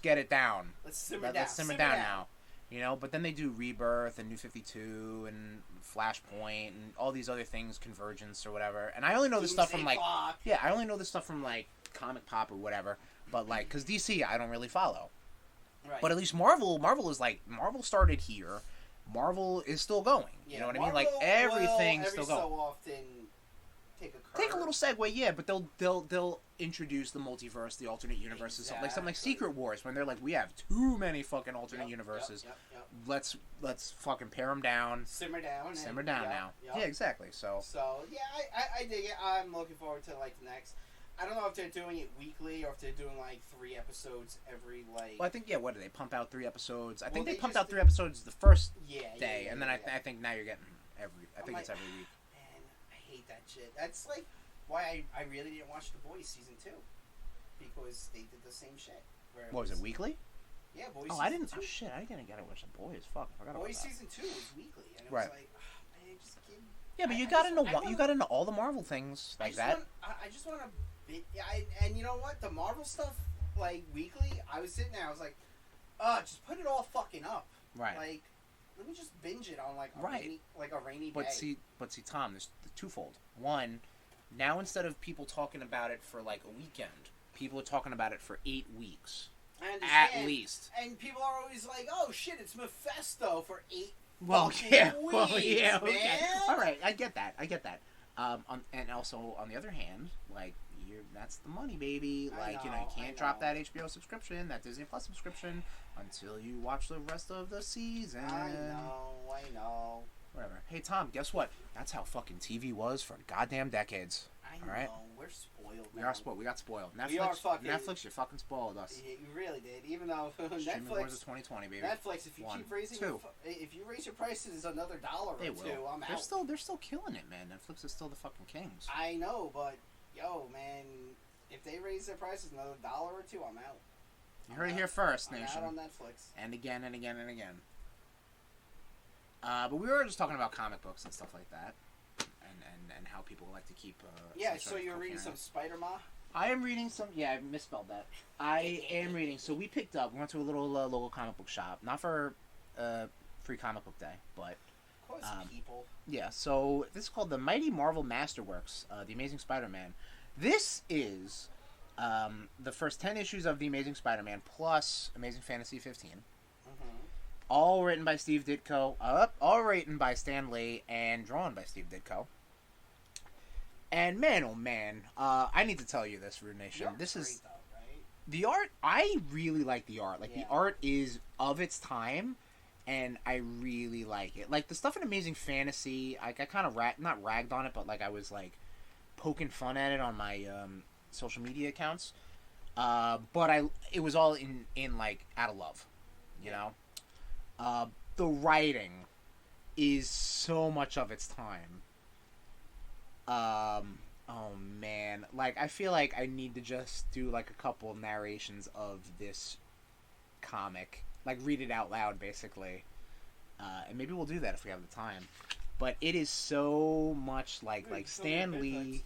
get it down. Let's simmer down. Let's simmer down now. You know, but then they do Rebirth and New 52 and Flashpoint and all these other things, Convergence or whatever. And I only know this stuff from like, Clock. yeah, I only know this stuff from like Comic Pop or whatever. But like, because DC, I don't really follow. Right. But at least Marvel is like, Marvel started here. Marvel is still going. You know what I mean? Like, everything's still going. Every so often Take a little segue, yeah, but they'll introduce the multiverse, the alternate universes, like something like Exactly. Secret Wars, when they're like, we have too many fucking alternate universes. Yep. Let's fucking pare them down. Simmer down. Simmer down now. Yeah, exactly. So yeah, I dig it. I'm looking forward to like the next. I don't know if they're doing it weekly or if they're doing like 3 episodes every like. well, I think what do they pump out 3 episodes? I think Well, they they pumped just out 3 episodes the first day, and then I think now you're getting I think it's every week. Man, I hate that shit. That's like why I really didn't watch The Boys season 2 because they did the same shit. Where What was it, weekly? Yeah, Boys. Oh, I didn't. Season Oh shit, I didn't get to watch the Boys. Fuck, I forgot about Boys that. season 2 was weekly, and it Right. was like, man, just give. Yeah, but I you got just- into I you wanna- got into all the Marvel things like that. I just want to. Yeah, and you know what? The Marvel stuff, like weekly, I was sitting there. I was like, just put it all fucking up. Right. Like, let me just binge it on like a Right. rainy But day. see, Tom, there's twofold. One, now instead of people talking about it for like a weekend, people are talking about it for 8 weeks I understand. at least. And people are always like, "Oh shit, it's Mephisto for 8 Well, fucking yeah, weeks, well, yeah, okay. man." All right, I get that. And also on the other hand, like that's the money, baby. I Like you know, can't drop that HBO subscription, that Disney Plus subscription until you watch the rest of the season. I know. Whatever. Hey Tom, guess what? That's how fucking TV was for goddamn decades. I All right. know. We're spoiled. We now. are spoiled. We got spoiled. Netflix. We are fucking- Netflix, you fucking spoiled us. You really did. Even though Streaming wars of Netflix, 2020, baby. Netflix, if you One, keep raising, two. if you raise your prices another $1 or They two, will. I'm They're out. still killing it, man. Netflix is still the fucking kings. I know, but yo, man, if they raise their prices another $1 or two, I'm out. You heard it here first, I'm nation. out on Netflix. And again and again and again. But we were just talking about comic books and stuff like that, and how people like to keep. Yeah, some so sort of you're reading some coherence. Spider-Man? I am reading some. Yeah, I misspelled that. I am reading. So we picked up. We went to a little local comic book shop, not for free comic book day, but Of course, people. yeah. So this is called the Mighty Marvel Masterworks, The Amazing Spider-Man. This is the first 10 issues of The Amazing Spider-Man plus Amazing Fantasy 15. Mm-hmm. All written by Steve Ditko. All written by Stan Lee and drawn by Steve Ditko. And man, oh man, I need to tell you this, Rude Nation. This is though, right? the art. I really like the art. Like Yeah. the art is of its time, and I really like it. Like the stuff in Amazing Fantasy, like I kind of not ragged on it, but like I was like poking fun at it on my social media accounts. But it was all in like out of love, you know. The writing is so much of its time. Oh man, like I feel like I need to just do like a couple of narrations of this comic, like read it out loud, basically, and maybe we'll do that if we have the time. But it is so much like Stan Lee.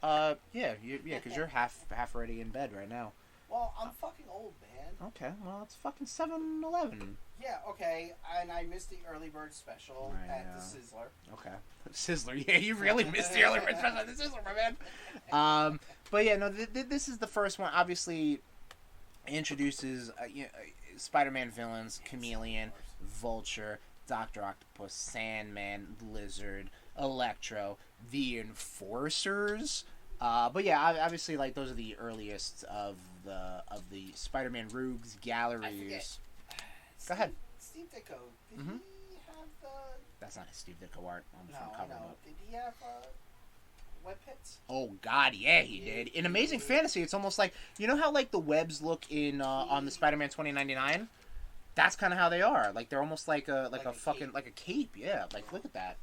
Yeah, because you're half already in bed right now. Well, I'm fucking old, man. Okay, well it's fucking 7-11. Yeah, okay, and I missed the early bird special at the Sizzler. Okay. Sizzler, yeah, you really missed the early bird special at the Sizzler, my man. But yeah, no, this is the first one. Obviously, introduces Spider-Man villains, Chameleon, Vulture, Dr. Octopus, Sandman, Lizard, Electro, the Enforcers. But yeah, obviously, like those are the earliest of the Spider-Man Rogues galleries. Go ahead. Steve Ditko, did he have the... That's not a Steve Ditko art on the front cover. No. Did he have web hits? Oh God, yeah, he did. In Amazing Fantasy, it's almost like, you know how like the webs look in on the Spider-Man 2099. That's kind of how they are. Like they're almost like a fucking cape. Like a cape. Yeah. Like look at that.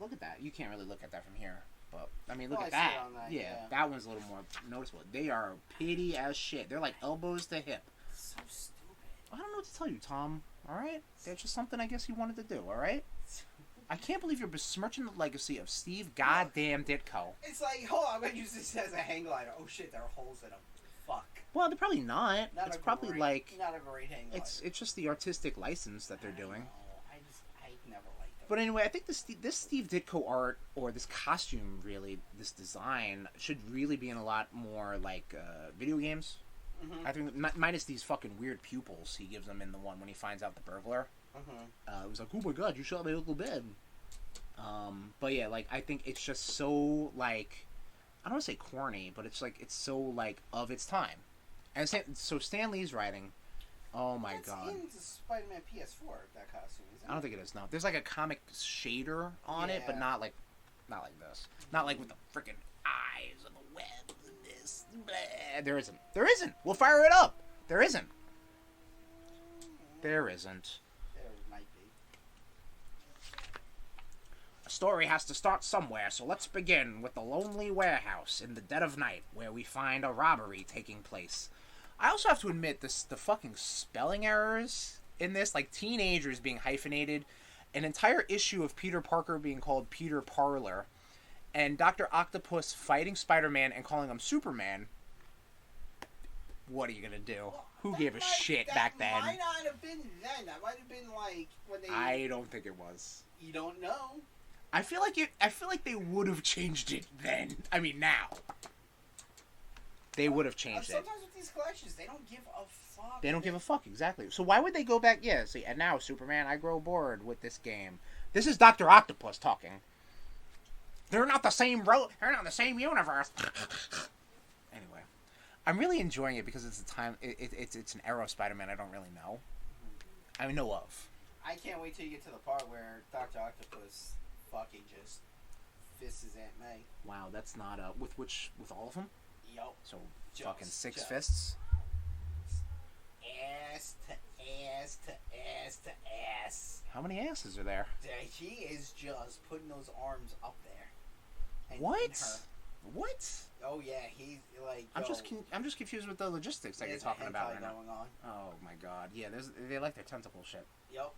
Look at that. You can't really look at that from here, but I mean, look at that. Yeah, that one's a little more noticeable. They are pitty as shit. They're like elbows to hip. So stupid. I don't know what to tell you, Tom. All right, that's just something I guess you wanted to do. All right. I can't believe you're besmirching the legacy of Steve Goddamn Ditko. It's like, hold on, I'm gonna use this as a hang glider. Oh shit, there are holes in them. Fuck. Well, they're probably not. It's probably great, like not a great hang glider. It's just the artistic license that they're doing. I never liked them. But anyway, I think this Steve Ditko art, or this costume, really, this design, should really be in a lot more like video games. Mm-hmm. I think minus these fucking weird pupils he gives them in the one when he finds out the burglar. Mm-hmm. It was like, oh my god, you shot my Uncle Ben. But yeah, like I think it's just so like, I don't want to say corny, but it's like it's so like of its time. And so Stan Lee's writing. Oh my god. That's in the Spider-Man PS4. That costume, isn't it? I don't think it is. No, there's like a comic shader on it, but not like this. Not like with the freaking eyes and the web and this. Blah. There isn't. There isn't. We'll fire it up. There isn't. There isn't. There might be. A story has to start somewhere, so let's begin with the lonely warehouse in the dead of night, where we find a robbery taking place. I also have to admit the fucking spelling errors in this, like teenagers being hyphenated, an entire issue of Peter Parker being called Peter Parler, and Dr. Octopus fighting Spider-Man and calling him Superman. What are you gonna do? Well, who gave a shit back then? That might not have been then. That might have been like when they... I don't think it was. You don't know. I feel like they would have changed it then. I mean, now. They would have changed it. Sometimes with these collections, they don't give a fuck. They don't give a fuck, exactly. So why would they go back? Yeah, see, and now, Superman, I grow bored with this game. This is Dr. Octopus talking. They're not the same they're not the same universe. Anyway, I'm really enjoying it because it's a time. It's an era of Spider-Man I don't really know. I know of. I can't wait till you get to the part where Dr. Octopus fucking just fists his Aunt May. Wow, that's not with all of them. Yup. So fucking six fists. Ass to ass to ass to ass. How many asses are there? He is just putting those arms up there. And What? What? Oh yeah, he's like. I'm just confused with the logistics that you're talking about right now. Going on. Oh my god, yeah, they like their tentacle shit. Yep.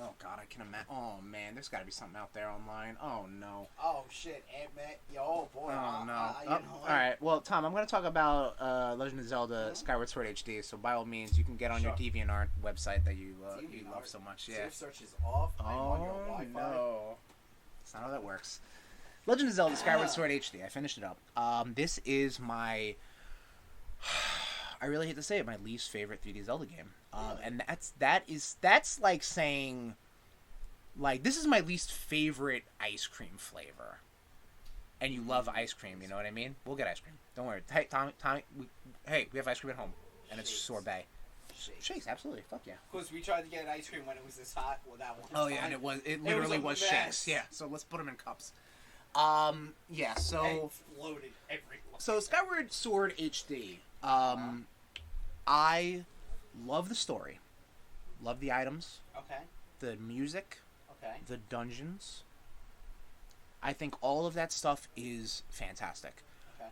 Oh god, I can imagine. Oh man, there's got to be something out there online. Oh no. Oh shit, Aunt May. Oh boy. Oh no. All right. Well, Tom, I'm going to talk about Legend of Zelda: Skyward Sword HD. So by all means, you can get on your DeviantArt website that you love so much. Yeah. Save search is off. I'm on your Wi-Fi. No. That's not how that works. Legend of Zelda: Skyward Sword HD. I finished it up. This is my. I really hate to say it, my least favorite 3D Zelda game. And that's like saying, like, this is my least favorite ice cream flavor. And you love ice cream, you know what I mean? We'll get ice cream. Don't worry. Hey, Tommy, we have ice cream at home, and it's sorbet. Shakes, absolutely. Fuck yeah. Of course, we tried to get ice cream when it was this hot. Well, that one. Oh yeah, and it literally was shakes. Yeah. So let's put them in cups. Yeah. So and floated everywhere. So Skyward Sword HD. I love the story, love the items. Okay. The music. Okay. The dungeons. I think all of that stuff is fantastic. Okay.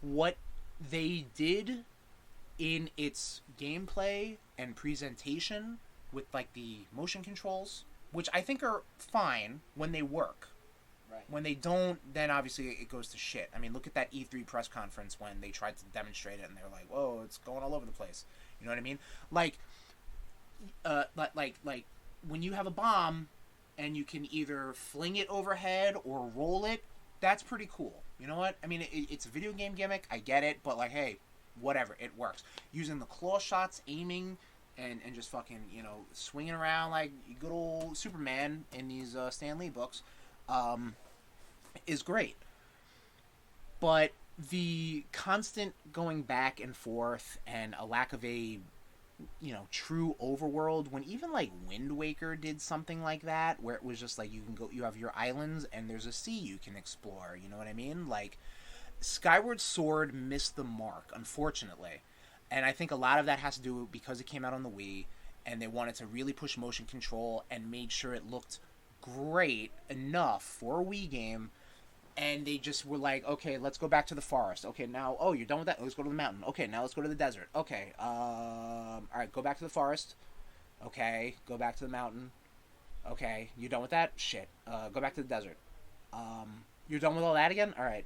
What they did in its gameplay and presentation with, like, the motion controls, which I think are fine when they work. Right. When they don't, then obviously it goes to shit. I mean, look at that E3 press conference when they tried to demonstrate it and they were like, whoa, it's going all over the place. You know what I mean? Like when you have a bomb and you can either fling it overhead or roll it, that's pretty cool. You know what? I mean, it's a video game gimmick. I get it, but, like, hey, whatever, it works. Using the claw shots, aiming, and just fucking, you know, swinging around like good old Superman in these Stan Lee books is great. But the constant going back and forth and a lack of a, you know, true overworld, when even, like, Wind Waker did something like that, where it was just like you can go, you have your islands and there's a sea you can explore, you know what I mean? Like, Skyward Sword missed the mark, unfortunately. And I think a lot of that has to do because it came out on the Wii, and they wanted to really push motion control and made sure it looked great enough for a Wii game. And they just were like, okay, let's go back to the forest. Okay, now, oh, you're done with that? Let's go to the mountain. Okay, now let's go to the desert. Okay, alright, go back to the forest. Okay, go back to the mountain. Okay, you done with that? Shit. Go back to the desert. You're done with all that again? Alright,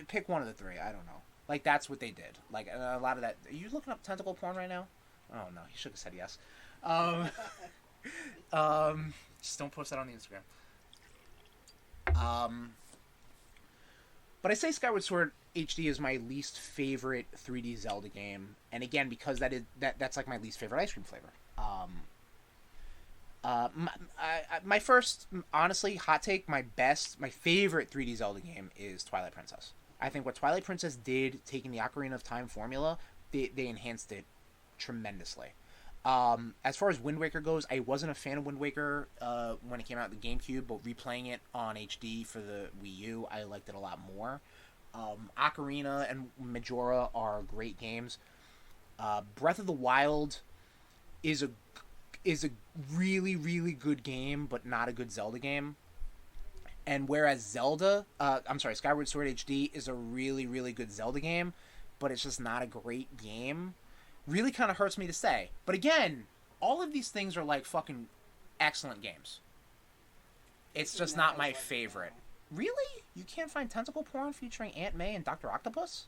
pick one of the three. I don't know. Like, that's what they did. Like, a lot of that. Are you looking up tentacle porn right now? Oh, no, you should have said yes. Just don't post that on the Instagram. But I say Skyward Sword HD is my least favorite 3D Zelda game, and again, because that's like my least favorite ice cream flavor. My first, honestly, hot take, my favorite 3D Zelda game is Twilight Princess. I think what Twilight Princess did, taking the Ocarina of Time formula, they enhanced it tremendously. As far as Wind Waker goes, I wasn't a fan of Wind Waker when it came out on the GameCube, but replaying it on HD for the Wii U, I liked it a lot more. Ocarina and Majora are great games. Breath of the Wild is a really, really good game, but not a good Zelda game. And whereas Skyward Sword HD is a really, really good Zelda game, but it's just not a great game. Really kind of hurts me to say. But again, all of these things are like fucking excellent games. It's just not my favorite. Really? You can't find tentacle porn featuring Aunt May and Dr. Octopus?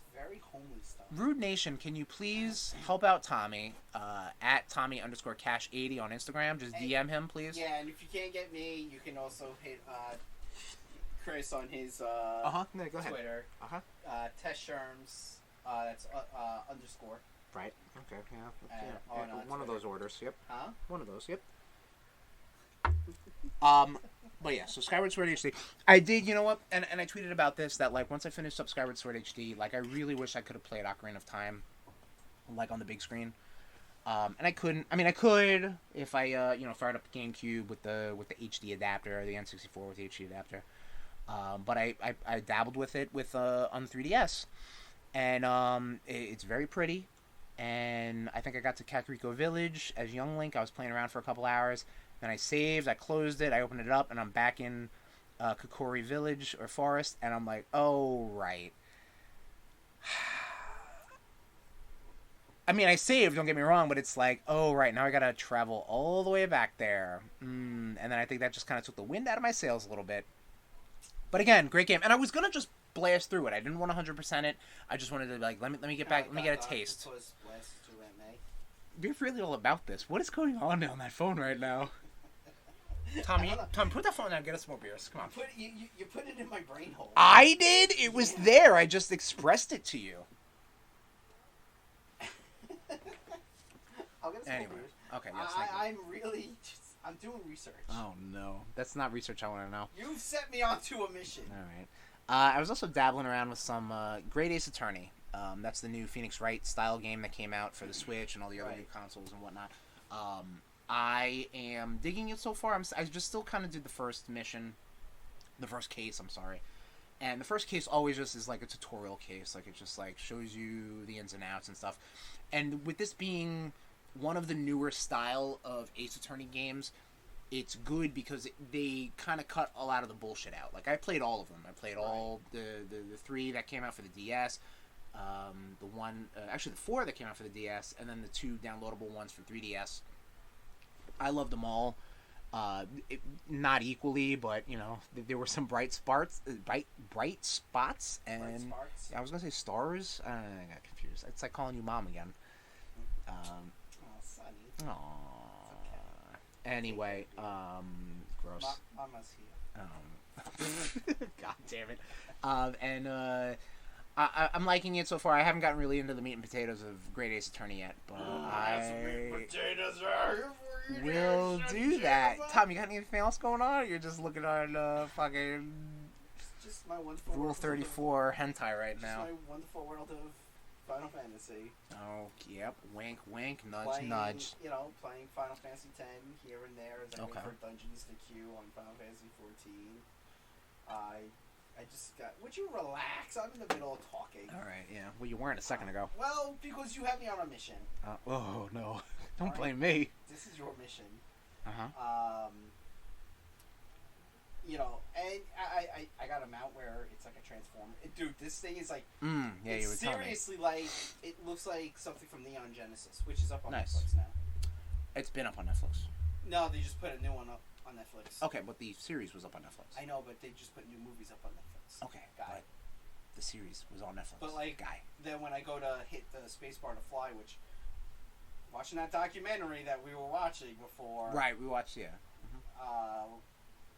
It's very homely stuff. Rude Nation, can you please help out Tommy at Tommy_Cash80 on Instagram? Just DM him, please. Yeah, and if you can't get me, you can also hit Chris on his go ahead. Twitter. Test Sherms. That's underscore. Right. Okay. Yeah. One of those orders. Yep. Huh? One of those. Yep. But yeah. So Skyward Sword HD. I did. You know what? And I tweeted about this that, like, once I finished up Skyward Sword HD, like, I really wish I could have played Ocarina of Time, like, on the big screen. And I couldn't. I mean, I could if I fired up the GameCube with the HD adapter, or the N64 with the HD adapter. But I dabbled with it on the 3DS. And it's very pretty, and I think I got to Kakariko Village as Young Link. I was playing around for a couple hours, then I saved, I closed it, I opened it up, and I'm back in Kokori Village, or Forest, and I'm like, oh, right. I mean, I saved, don't get me wrong, but it's like, oh, right, now I gotta travel all the way back there. And then I think that just kind of took the wind out of my sails a little bit. But again, great game. And I was gonna just blast through it. I didn't want to 100% it. I just wanted to, like, let me get back. Let me get a taste. You're really all about this. What is going on on that phone right now? Tommy, put that phone down. Get us more beers. Come on. You put it in my brain hole. I did. It was there. I just expressed it to you. Anyway, weird. okay, yes, thank you. I'm really I'm doing research. Oh no, that's not research I want to know. You've set me onto a mission. All right. I was also dabbling around with some Great Ace Attorney. That's the new Phoenix Wright style game that came out for the Switch and all the other new consoles and whatnot. I am digging it so far. I just still kind of did the first mission, the first case. I'm sorry, and the first case always just is like a tutorial case. Like it just like shows you the ins and outs and stuff. And with this being one of the newer style of Ace Attorney games, it's good because they kind of cut a lot of the bullshit out. Like I played all of them. I played all the 3 that came out for the DS, the one actually the 4 that came out for the DS, and then the 2 downloadable ones for 3DS. I loved them all. Not equally, but you know there were some bright spots, and Bright sparks? I was gonna say stars. I got confused. It's like calling you mom again. Sonny. Aww. Anyway, gross. Mama's here. God damn it. I'm liking it so far. I haven't gotten really into the meat and potatoes of Great Ace Attorney yet, but I will do that. Tom, you got anything else going on? Or you're just looking on fucking Just my wonderful Rule 34 hentai right Just now. my wonderful world of Final Fantasy. Oh, yep. Wink, wink. Nudge, Playing, nudge. You know, playing Final Fantasy X here and there as I wait Okay. for dungeons to queue on Final Fantasy 14. I just got. Would you relax? I'm in the middle of talking. All right, yeah. Well, you weren't a second ago. Well, because you had me on a mission. Oh, no. Don't All blame me. This is your mission. Uh-huh. You know, and I got a mount where it's like a transformer. Dude, this thing is like. Yeah, it's you were telling me. seriously like it looks like something from Neon Genesis, which is up on Nice. Netflix now. It's been up on Netflix. No, they just put a new one up on Netflix. Okay, but the series was up on Netflix. I know, but they just put new movies up on Netflix. Okay, Guy. but the series was on Netflix. But like, Guy. then when I go to hit the spacebar to fly, which watching that documentary that we were watching before, Right, we watched, yeah.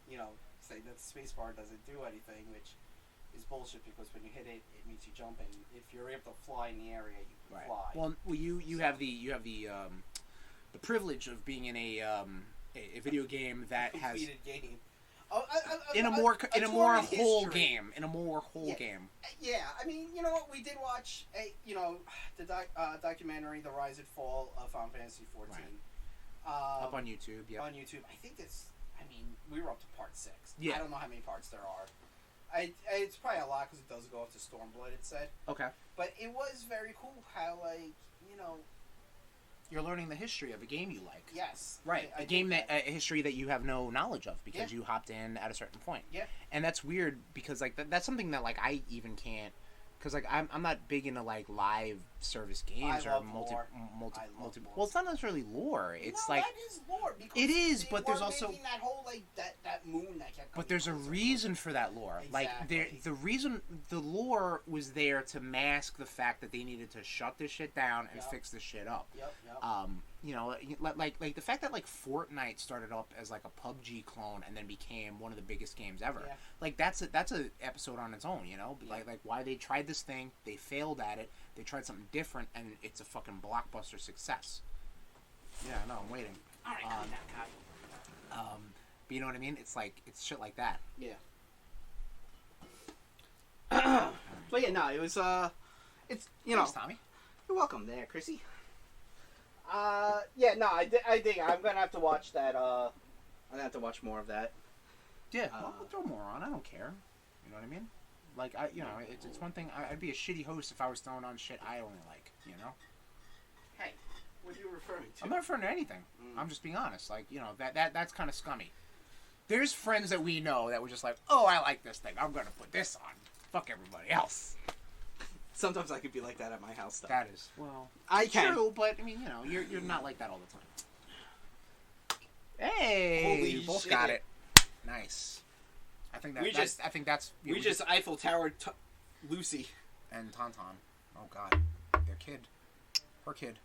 you know, say that the spacebar doesn't do anything, which is bullshit because when you hit it, it means you jump, and if you're able to fly in the area, you can Right. fly. Well, you have the privilege of being in a video game that has completed game. in a more whole game. Game. Yeah, I mean, you know what? We did watch the documentary, The Rise and Fall of Final Fantasy 14. Right. Up on YouTube, yeah. On YouTube, I think that's. I mean, we were up to part 6. Yeah. I don't know how many parts there are. It's probably a lot because it does go up to Stormblood. It said. Okay. But it was very cool how you're learning the history of a game you like. Yes. Right. I A game think a history that you have no knowledge of because you hopped in at a certain point. Yeah. And that's weird because like that's something that like I even can't. Because like I'm not big into like live service games or multi. Lore. Well, it's not necessarily lore. It's no, like that is lore. Because it is, they but there's were also making that whole that moon that kept. but there's a reason for that lore. Exactly. Like the reason the lore was there to mask the fact that they needed to shut this shit down and fix this shit up. Yep. You know, like the fact that like Fortnite started up as like a PUBG clone and then became one of the biggest games ever. Yeah. Like that's a episode on its own, you know. Like why they tried this thing, they failed at it. They tried something different, and it's a fucking blockbuster success. Yeah, no, I'm waiting. All right, calm down. But you know what I mean? It's like it's shit like that. Yeah. But yeah, no, it was it's Thanks, Tommy. You're welcome there, Chrissy. Yeah, no, I think I'm gonna have to watch that. I'm gonna have to watch more of that. Yeah, well, we'll throw more on. I don't care. You know what I mean? Like it's one thing. I'd be a shitty host if I was throwing on shit I only like. You know? Hey, what are you referring to? I'm not referring to anything. I'm just being honest. Like that's kind of scummy. There's friends that we know that were just like, oh, I like this thing. I'm gonna put this on. Fuck everybody else. Sometimes I could be like that at my house, though. That is well. I can. True, but I mean, you know, you're not like that all the time. Hey, Holy we both shit. got it. Nice. I think that's we just Eiffel Tower Lucy and Tauntaun. Oh God, their kid, her kid.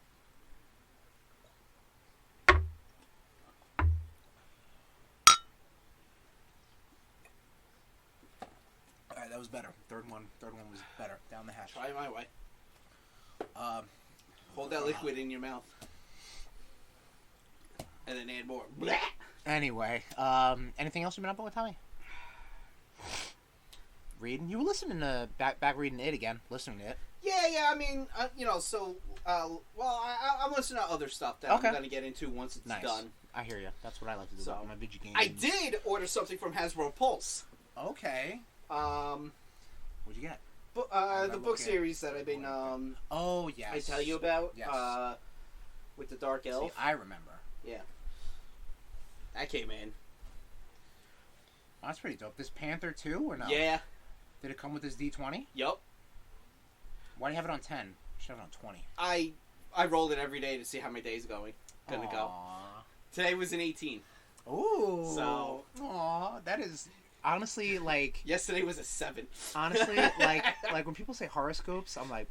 All right, that was better. Third one was better. Down the hatch. Try my way. Hold that liquid in your mouth. And then add more. Blah. Anyway, anything else you've been up with, Tommy? Reading? You were listening to back reading it again, listening to it. Yeah. I mean, I'm listening to other stuff that I'm gonna get into once it's done. I hear you. That's what I like to do. So, my video games. I did order something from Hasbro Pulse. Okay. What'd you get? The book series that I've been. Oh yes. I tell you about. Yes. With the Dark Elf. See, I remember. Yeah. That came in. Oh, that's pretty dope. This Panther 2 or no? Yeah. Did it come with this D20? Yup. Why do you have it on 10? You should have it on 20. I rolled it every day to see how my day's going. Gonna go. Today was an 18. Ooh. So. Aw, that is honestly like. Yesterday was a 7. Honestly, like when people say horoscopes, I'm like,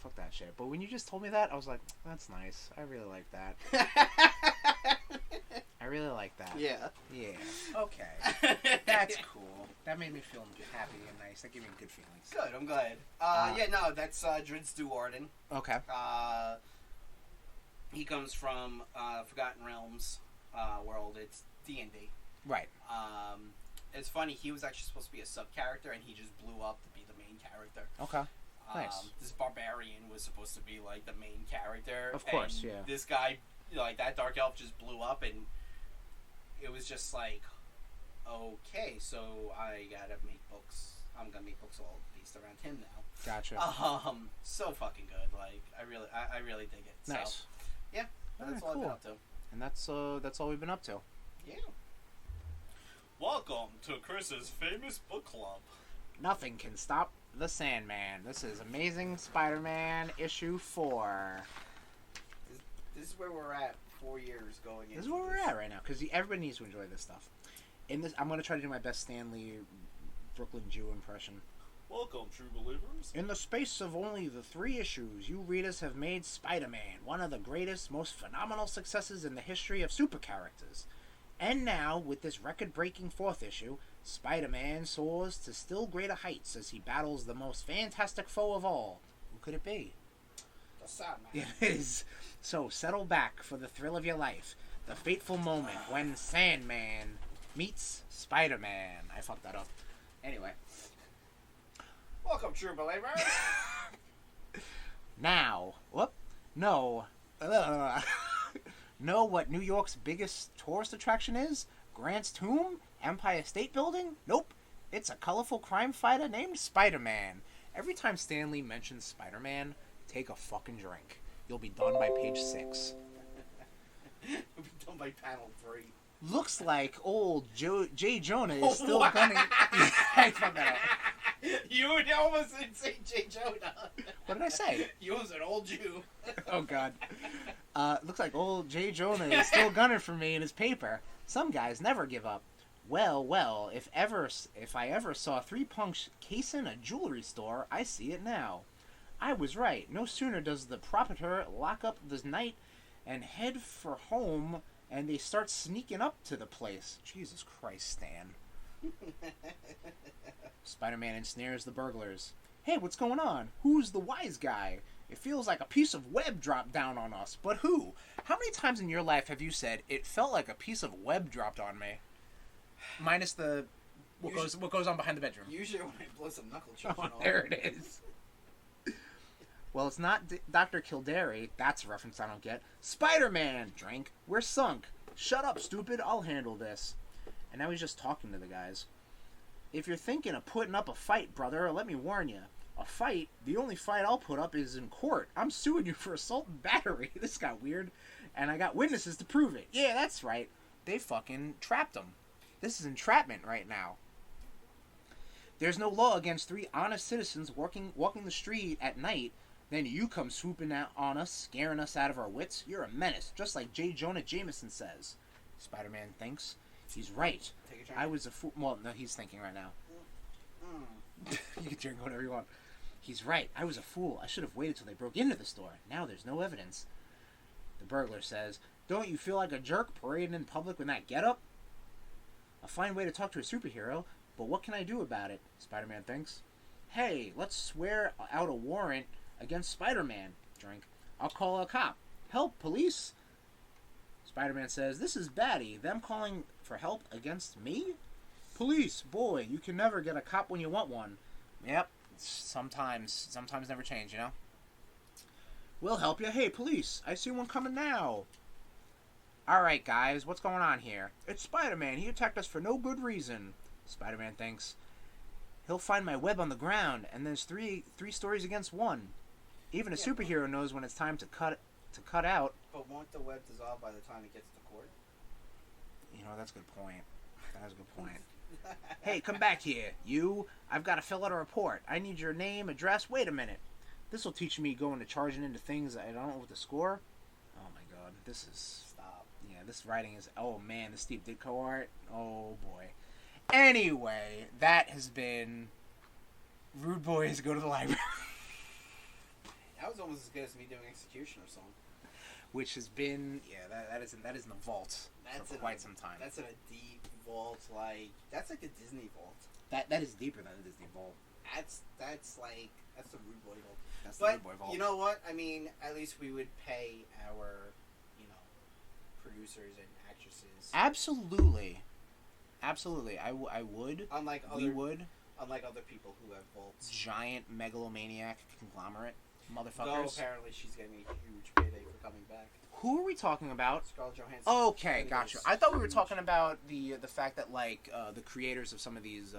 fuck that shit. But when you just told me that, I was like, that's nice. I really like that. I really like that. Yeah. Yeah. Okay. That's cool. That made me feel happy and nice. That gave me good feelings. Good. I'm glad. That's Drid Stu Arden. Okay. He comes from Forgotten Realms world. It's D&D. Right. It's funny. He was actually supposed to be a sub character, and he just blew up to be the main character. Okay. Nice. This barbarian was supposed to be like the main character. Of course. And yeah. This guy, like that dark elf, just blew up, and it was just like, okay, so I gotta make books. I'm gonna make books all based around him now. Gotcha. So fucking good. Like I really dig it. Nice. So, yeah, that's all cool. I've been up to. And that's all we've been up to. Yeah. Welcome to Chris's famous book club. Nothing can stop the Sandman. This is Amazing Spider-Man issue 4. This is where we're at. 4 years going into This is where we're at right now, because everybody needs to enjoy this stuff. In this, I'm going to try to do my best Stanley Brooklyn Jew impression. Welcome, true believers. In the space of only the 3 issues, you readers have made Spider-Man one of the greatest, most phenomenal successes in the history of super characters. And now, with this record-breaking 4th issue, Spider-Man soars to still greater heights as he battles the most fantastic foe of all. Who could it be? The Sandman. It is. So settle back for the thrill of your life. The fateful moment when Sandman meets Spider-Man. I fucked that up. Anyway. Welcome, true believers. Now. Whoop. No. Know what New York's biggest tourist attraction is? Grant's Tomb? Empire State Building? Nope. It's a colorful crime fighter named Spider-Man. Every time Stan Lee mentions Spider-Man, take a fucking drink. You'll be done by page 6. You'll be done by panel 3. Looks like old Jay Jonah is still gunning. I fucked that up. You almost didn't say Jay Jonah. What did I say? You was an old Jew. Oh, God. Looks like old Jay Jonah is still gunning for me in his paper. Some guys never give up. Well, if I ever saw 3 punks casing a jewelry store, I see it now. I was right. No sooner does the proprietor lock up the night and head for home, and they start sneaking up to the place. Jesus Christ, Stan. Spider-Man ensnares the burglars. Hey, what's going on? Who's the wise guy? It feels like a piece of web dropped down on us, but who? How many times in your life have you said, it felt like a piece of web dropped on me? Minus the what goes on behind the bedroom. Usually when I blow some knuckle chips Oh, there it is. Well, it's not Dr. Kildare. That's a reference I don't get. Spider-Man! Drink. We're sunk. Shut up, stupid. I'll handle this. And now he's just talking to the guys. If you're thinking of putting up a fight, brother, let me warn you. A fight? The only fight I'll put up is in court. I'm suing you for assault and battery. This got weird. And I got witnesses to prove it. Yeah, that's right. They fucking trapped him. This is entrapment right now. There's no law against 3 honest citizens walking the street at night. Then you come swooping out on us, scaring us out of our wits. You're a menace, just like J. Jonah Jameson says. Spider-Man thinks. He's right. Take a drink. I was a fool. Well, no, he's thinking right now. You can drink whatever you want. He's right. I was a fool. I should have waited till they broke into the store. Now there's no evidence. The burglar says, don't you feel like a jerk parading in public with that getup? A fine way to talk to a superhero, but what can I do about it? Spider-Man thinks. Hey, let's swear out a warrant against Spider-Man. Drink. I'll call a cop. Help, police! Spider-Man says, "This is batty. Them calling for help against me? Police, boy, you can never get a cop when you want one." Yep, sometimes never change, you know? "We'll help you. Hey, police, I see one coming now." "Alright, guys, what's going on here?" "It's Spider-Man. He attacked us for no good reason." Spider-Man thinks, "He'll find my web on the ground, and there's three stories against one. Even a superhero knows when it's time to cut out." But won't the web dissolve by the time it gets to court? You know, that's a good point. That's a good point. "Hey, come back here. You, I've got to fill out a report. I need your name, address. Wait a minute. This will teach me going to charging into things I don't know what to score." Oh my god, this is... Stop. Yeah, this writing is... Oh man, the Steve Ditko art. Oh boy. Anyway, that has been RudeBoyz Go to the Library. That was almost as good as me doing Executioner song. Which has been... Yeah, that is in the vault for quite some time. That's in a deep vault, like... That's like the Disney vault. That is deeper than the Disney vault. That's the Rude Boy vault. That's the Rude Boy vault. You know what? I mean, at least we would pay our, producers and actresses. Absolutely. Absolutely. I would. We would. Unlike other people who have vaults. Giant megalomaniac conglomerate motherfuckers. Though apparently she's getting a huge payday for coming back. Who are we talking about? Scarlett Johansson. Okay, gotcha. I thought we were talking about the fact that, like, the creators of some of these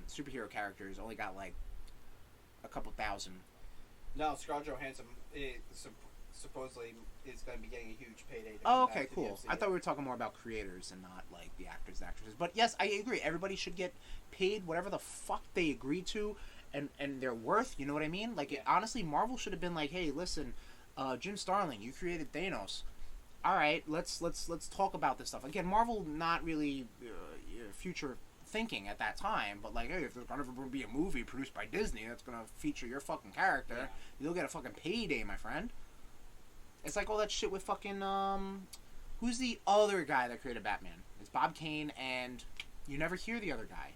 superhero characters only got, like, a couple thousand. No, Scarlett Johansson supposedly is going to be getting a huge payday. Oh, okay, cool. I thought we were talking more about creators and not, like, the actors and actresses. But, yes, I agree. Everybody should get paid whatever the fuck they agree to and their worth, you know what I mean? Like, honestly, Marvel should have been like, "Hey, listen, Jim Starlin, you created Thanos. All right, let's talk about this stuff." Again, Marvel not really future thinking at that time, but like, hey, if there's gonna be a movie produced by Disney that's gonna feature your fucking character, you'll get a fucking payday, my friend. It's like all that shit with fucking who's the other guy that created Batman? It's Bob Kane, and you never hear the other guy,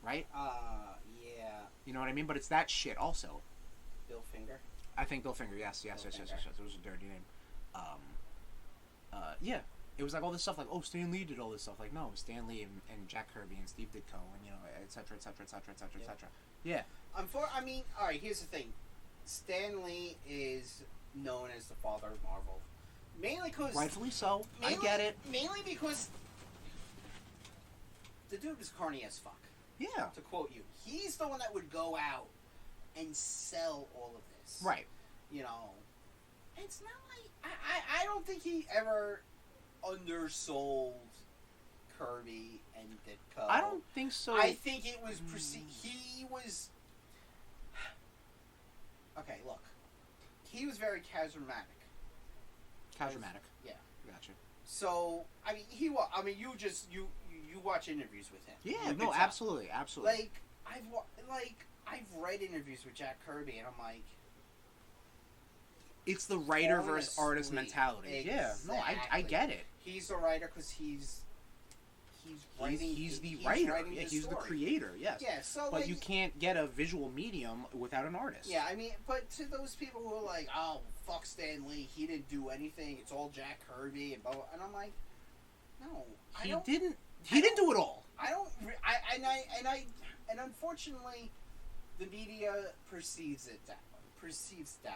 right? Yeah. You know what I mean? But it's that shit also. Bill Finger. I think Bill Finger. Yes. It was a dirty name. Yeah. It was like all this stuff like, oh, Stan Lee did all this stuff. Like, no, Stan Lee and Jack Kirby and Steve Ditko and, et cetera, et cetera, et cetera, et cetera, et cetera. Yeah. Alright, here's the thing. Stan Lee is known as the father of Marvel. Mainly because... Rightfully so. I get it. Mainly because the dude is corny as fuck. Yeah. To quote you. He's the one that would go out and sell all of this. Right. It's not like... I don't think he ever undersold Kirby and Ditko. I don't think so. I think it was... He was... Okay, look. He was very charismatic. Charismatic. Yeah. Gotcha. So, I mean, you watch interviews with him. Yeah, no, absolutely. Like, I've read interviews with Jack Kirby, and I'm like... It's the writer versus artist mentality. Exactly. Yeah, no, I get it. He's the writer because he's writing. He's the writer. Yeah, he's the creator. Yes. Yeah. So, but you can't get a visual medium without an artist. Yeah, I mean, but to those people who are like, "Oh, fuck Stan Lee, he didn't do anything. It's all Jack Kirby," and blah, blah, and I'm like, no, he didn't do it all. And unfortunately, the media perceives that way.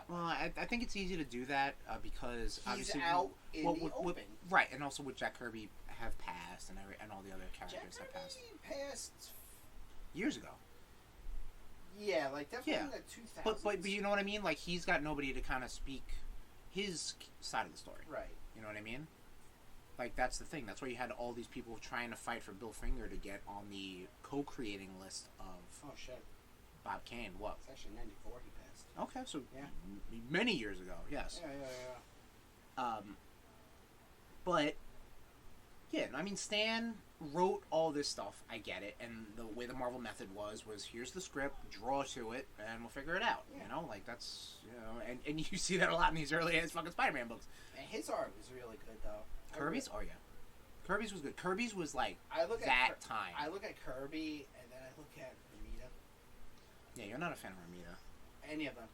Well, I think it's easy to do that because he's obviously out in the open. Right, and also with Jack Kirby have passed and all the other characters have passed. Passed years ago. Yeah, like definitely in the 2000s. But you know what I mean? Like he's got nobody to kind of speak his side of the story. Right. You know what I mean? Like that's the thing. That's why you had all these people trying to fight for Bill Finger to get on the co-creating list of. Oh shit. Bob Kane. What? It's actually 94 he passed. Okay, so many years ago, yes. Yeah. But yeah, I mean, Stan wrote all this stuff. I get it, and the way the Marvel method was here's the script, draw to it, and we'll figure it out. Yeah. You know, like that's and you see that a lot in these early ass fucking Spider-Man books. And his art was really good though. Kirby's, Kirby's was good. Kirby's was like I look that at time. I look at Kirby, and then I look at Ramita. Yeah, you're not a fan of Ramita. Any of them.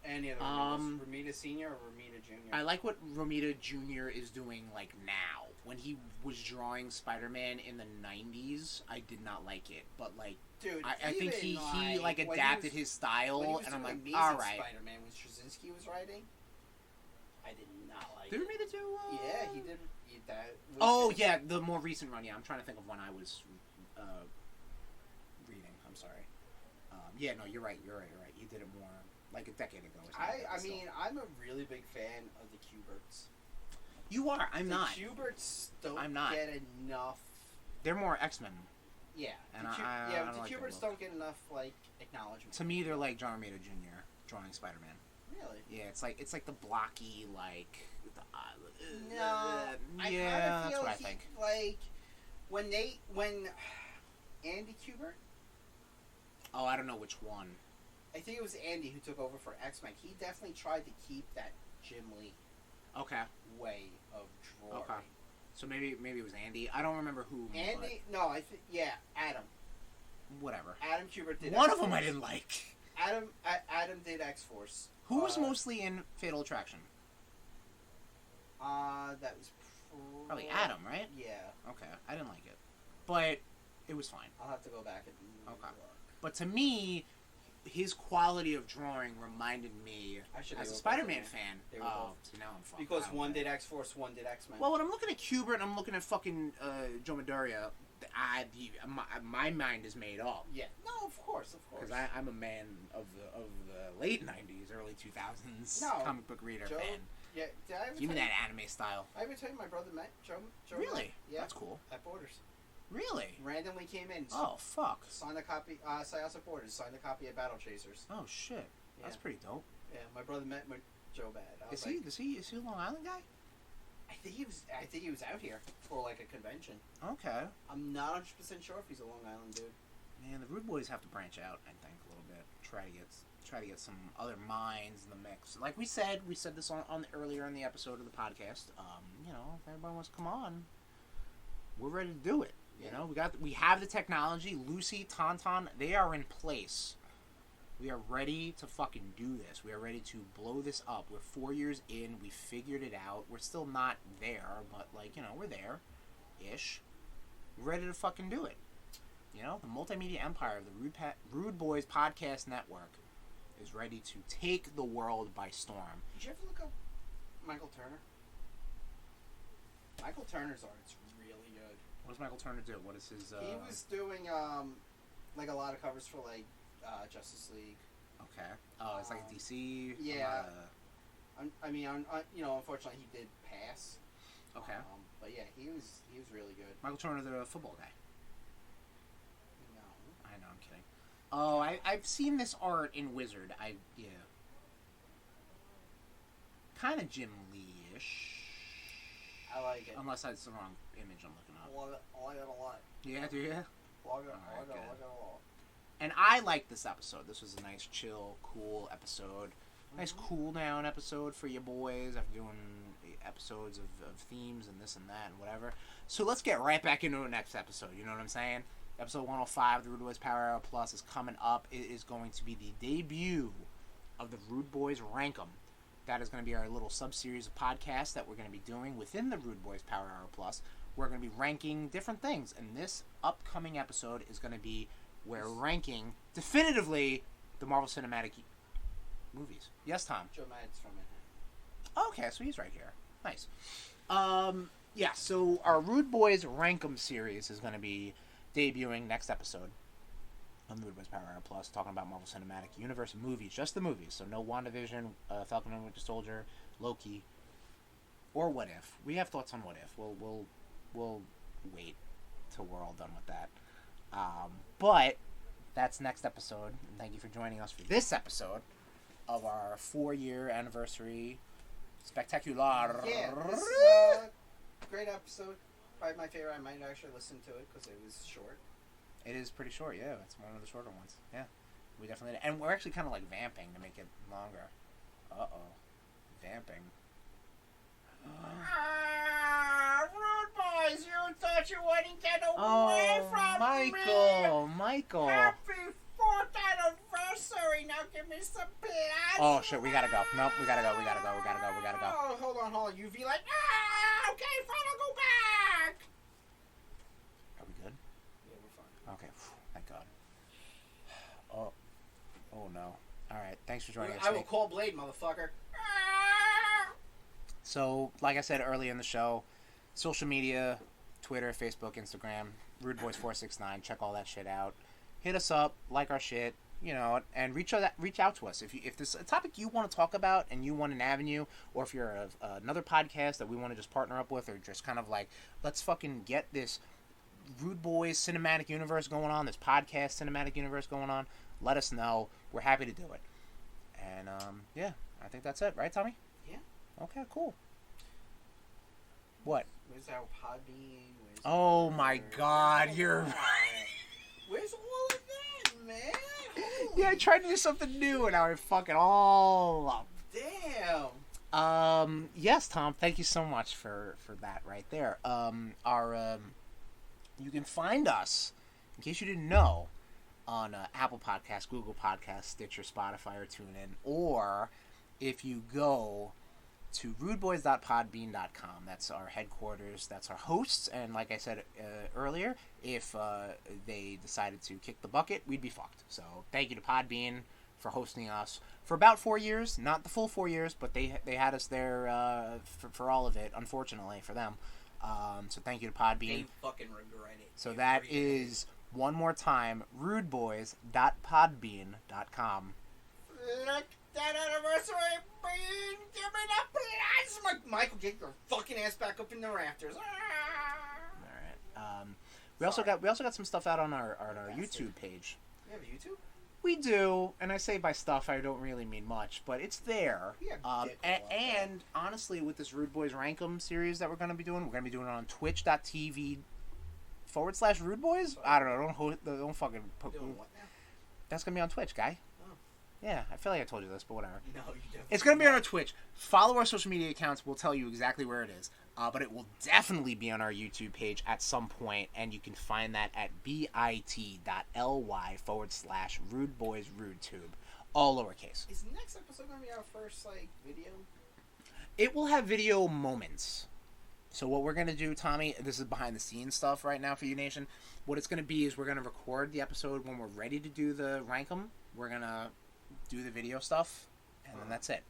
Any of the Romita Senior or Romita Junior? I like what Romita Jr. is doing like now. When he was drawing Spider-Man in the 90s, I did not like it, but like, dude, I think he like when adapted he was, his style, when he was and I'm like, Amazing all right. Spider-Man when Straczynski was writing, I did not like Did it. Romita do? Yeah, he did. That was Oh yeah, the more recent run. Yeah, I'm trying to think of when I was reading. I'm sorry. Yeah, no, you're right. You're right. He did it more like a decade ago. Or something I mean, I'm a really big fan of the Kuberts. You are. I'm not. The Kuberts don't I'm not. get enough. They're more X-Men. Yeah, And the I yeah, don't the like their Kuberts look. don't get enough like acknowledgement. To me, they're like John Romita Jr. drawing Spider-Man. Really? Yeah, it's like the blocky like. No, I yeah, that's feel what I think. Like when Andy Kubert, Oh, I don't know which one. I think it was Andy who took over for X-Men. He definitely tried to keep that Jim Lee Okay. way of drawing. Okay. So maybe it was Andy. I don't remember who. Andy, no, I think Adam. But whatever. Adam Kubert did. One X-Force. of them I didn't like. Adam did X-Force. Who was mostly in Fatal Attraction? That was Probably Adam, right? Yeah. Okay, I didn't like it, but it was fine. I'll have to go back and Okay. look. But to me, his quality of drawing reminded me, Actually, as they a were Spider-Man both- fan. they were Oh, both. so now I'm fucked. Because I don't one get did it. X-Force, one did X-Men. Well, when I'm looking at Kubert and I'm looking at fucking Joe Midoriya, my mind is made up. Yeah. No, of course. Because I'm a man of the late '90s, early 2000s No, comic book reader Joe- fan. Yeah. Did I ever Give me tell you? that anime style. I ever tell you my brother met Joe Really? Met? Yeah. That's cool. At Borders. Really? Randomly came in. Oh fuck. Signed a copy. Syosset Borders signed a copy of Battle Chasers. Oh shit. That's Yeah. pretty dope. Yeah, my brother met Joe Bad. I was Is he a Long Island guy? I think he was out here for like a convention. Okay. I'm not 100% sure if he's a Long Island dude. Man, the RudeBoyz have to branch out, I think, a little bit. Try to get some other minds in the mix. Like we said this on earlier in the episode of the podcast. You know, if everybody wants to come on, we're ready to do it. You know, we have the technology. Lucy, Tauntaun, they are in place. We are ready to fucking do this. We are ready to blow this up. We're 4 years in. We figured it out. We're still not there, but like, you know, we're there-ish. We're ready to fucking do it. You know, the multimedia empire of the RudeBoyz podcast network is ready to take the world by storm. Did you ever look up Michael Turner? Michael Turner's art's really good. What does Michael Turner do? What is his? He was doing like a lot of covers for like Justice League. Okay. Oh, it's like DC. Yeah. You know, unfortunately he did pass. Okay. But yeah, he was really good. Michael Turner, the football guy. No. I know, I'm kidding. Oh, I've seen this art in Wizard. Yeah. Kind of Jim Lee-ish. I like it. Unless that's the wrong image I'm looking up. I like it a lot. Yeah, do you? I like it Alright, good. a lot. And I liked this episode. This was a nice, chill, cool episode. Nice cool down episode for you boys after doing episodes of themes and this and that and whatever. So let's get right back into the next episode. You know what I'm saying? Episode 105, the RudeBoyz PowerHour Plus is coming up. It is going to be the debut of the RudeBoyz Rankum. That is going to be our little sub-series of podcasts that we're going to be doing within the RudeBoyz PowerHour Plus. We're going to be ranking different things. And this upcoming episode is going to be where we're ranking definitively the Marvel Cinematic movies. Yes, Tom? Joe Madden's from Manhattan. Okay, so he's right here. Nice. Yeah, so our RudeBoyz Rankum series is going to be debuting next episode on RudeBoyz PowerHour Plus, talking about Marvel Cinematic Universe movies, just the movies. So no WandaVision, Falcon and Winter Soldier, Loki, or What If. We have thoughts on What If. We'll wait till we're all done with that. But that's next episode. And thank you for joining us for this episode of our 4-year anniversary spectacular. Yeah, this is a great episode. Probably my favorite. I might actually listen to it because it was short. It is pretty short, yeah. It's one of the shorter ones. Yeah. We definitely did. And we're actually kind of like vamping to make it longer. Uh-oh. Vamping. RudeBoyz, you thought you wouldn't get away from me! Michael! Happy 4th anniversary! Now give me some plasma. Oh shit, we gotta go. Nope, we gotta go. Oh, hold on. UV light. Ah, okay, fine, I'll go back. Are we good? Yeah, we're fine. Okay, thank God. Oh no. Alright, thanks for joining us. I will call Blade, motherfucker. So, like I said earlier in the show, social media, Twitter, Facebook, Instagram, RudeBoyz469, check all that shit out. Hit us up, like our shit, and reach out to us. If there's a topic you want to talk about and you want an avenue, or if you're another podcast that we want to just partner up with, or just kind of like, let's fucking get this RudeBoyz cinematic universe going on, this podcast cinematic universe going on, let us know. We're happy to do it. And, yeah, I think that's it. Right, Tommy? Yeah. Okay, cool. What? Where's our Podbean? Oh my God, you're right. Where's all of that, man? Holy Yeah, I tried to do something new and now I fucking all up. damn. Yes, Tom, thank you so much for that right there. You can find us, in case you didn't know, on Apple Podcasts, Google Podcasts, Stitcher, Spotify, or TuneIn, or if you go to rudeboyz.podbean.com. That's our headquarters. That's our hosts. And like I said earlier, if they decided to kick the bucket, we'd be fucked. So thank you to Podbean for hosting us for about 4 years. Not the full 4 years, but they had us there for all of it, unfortunately, for them. So thank you to Podbean. They fucking regret it. So that is, one more time, rudeboyz.podbean.com. Look, that anniversary bean, give me that plasma. Michael, get your fucking ass back up in the rafters. All right. We also got some stuff out on our YouTube page. You have YouTube? We do, and I say by stuff I don't really mean much, but it's there. And honestly, with this RudeBoyz Rankum series that we're going to be doing it on twitch.tv/RudeBoyz. I don't know. Don't fucking. Doing what now? That's going to be on Twitch, guy. Oh. Yeah, I feel like I told you this, but whatever. No, you don't. It's going to be on our Twitch. Follow our social media accounts. We'll tell you exactly where it is. But it will definitely be on our YouTube page at some point, and you can find that at bit.ly/RudeBoyzRudeTube. All lowercase. Is the next episode going to be our first, video? It will have video moments. So what we're going to do, Tommy, this is behind the scenes stuff right now for you Nation. What it's going to be is we're going to record the episode when we're ready to do the Rankum. We're going to do the video stuff, and then that's it.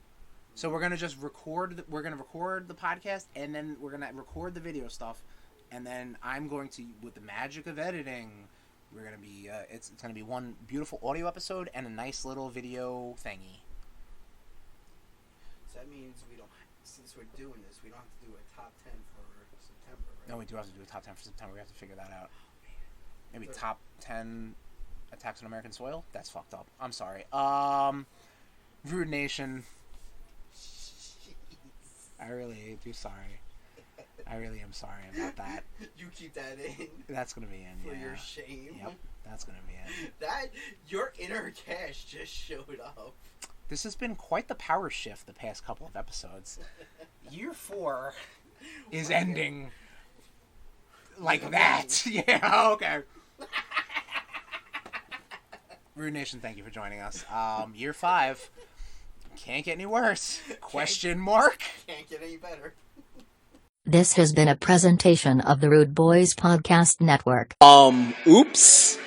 So we're going to just record the podcast, and then we're going to record the video stuff, and then I'm going to, with the magic of editing, we're going to be, it's going to be one beautiful audio episode and a nice little video thingy. So that means since we're doing this, we don't have to do a top 10 for September, right? No, we do have to do a top 10 for September. We have to figure that out. Maybe top 10 attacks on American soil? That's fucked up. I'm sorry. Rude Nation. I really do sorry. I really am sorry about that. You keep that in. That's gonna be in, for your shame. Yep, that's gonna be in. Your inner cash just showed up. This has been quite the power shift the past couple of episodes. Year 4 is ending like that. Yeah, okay. Rude Nation, thank you for joining us. Year 5 can't get any worse. Question mark? Can't get any better. This has been a presentation of the RudeBoyz Podcast Network. Oops.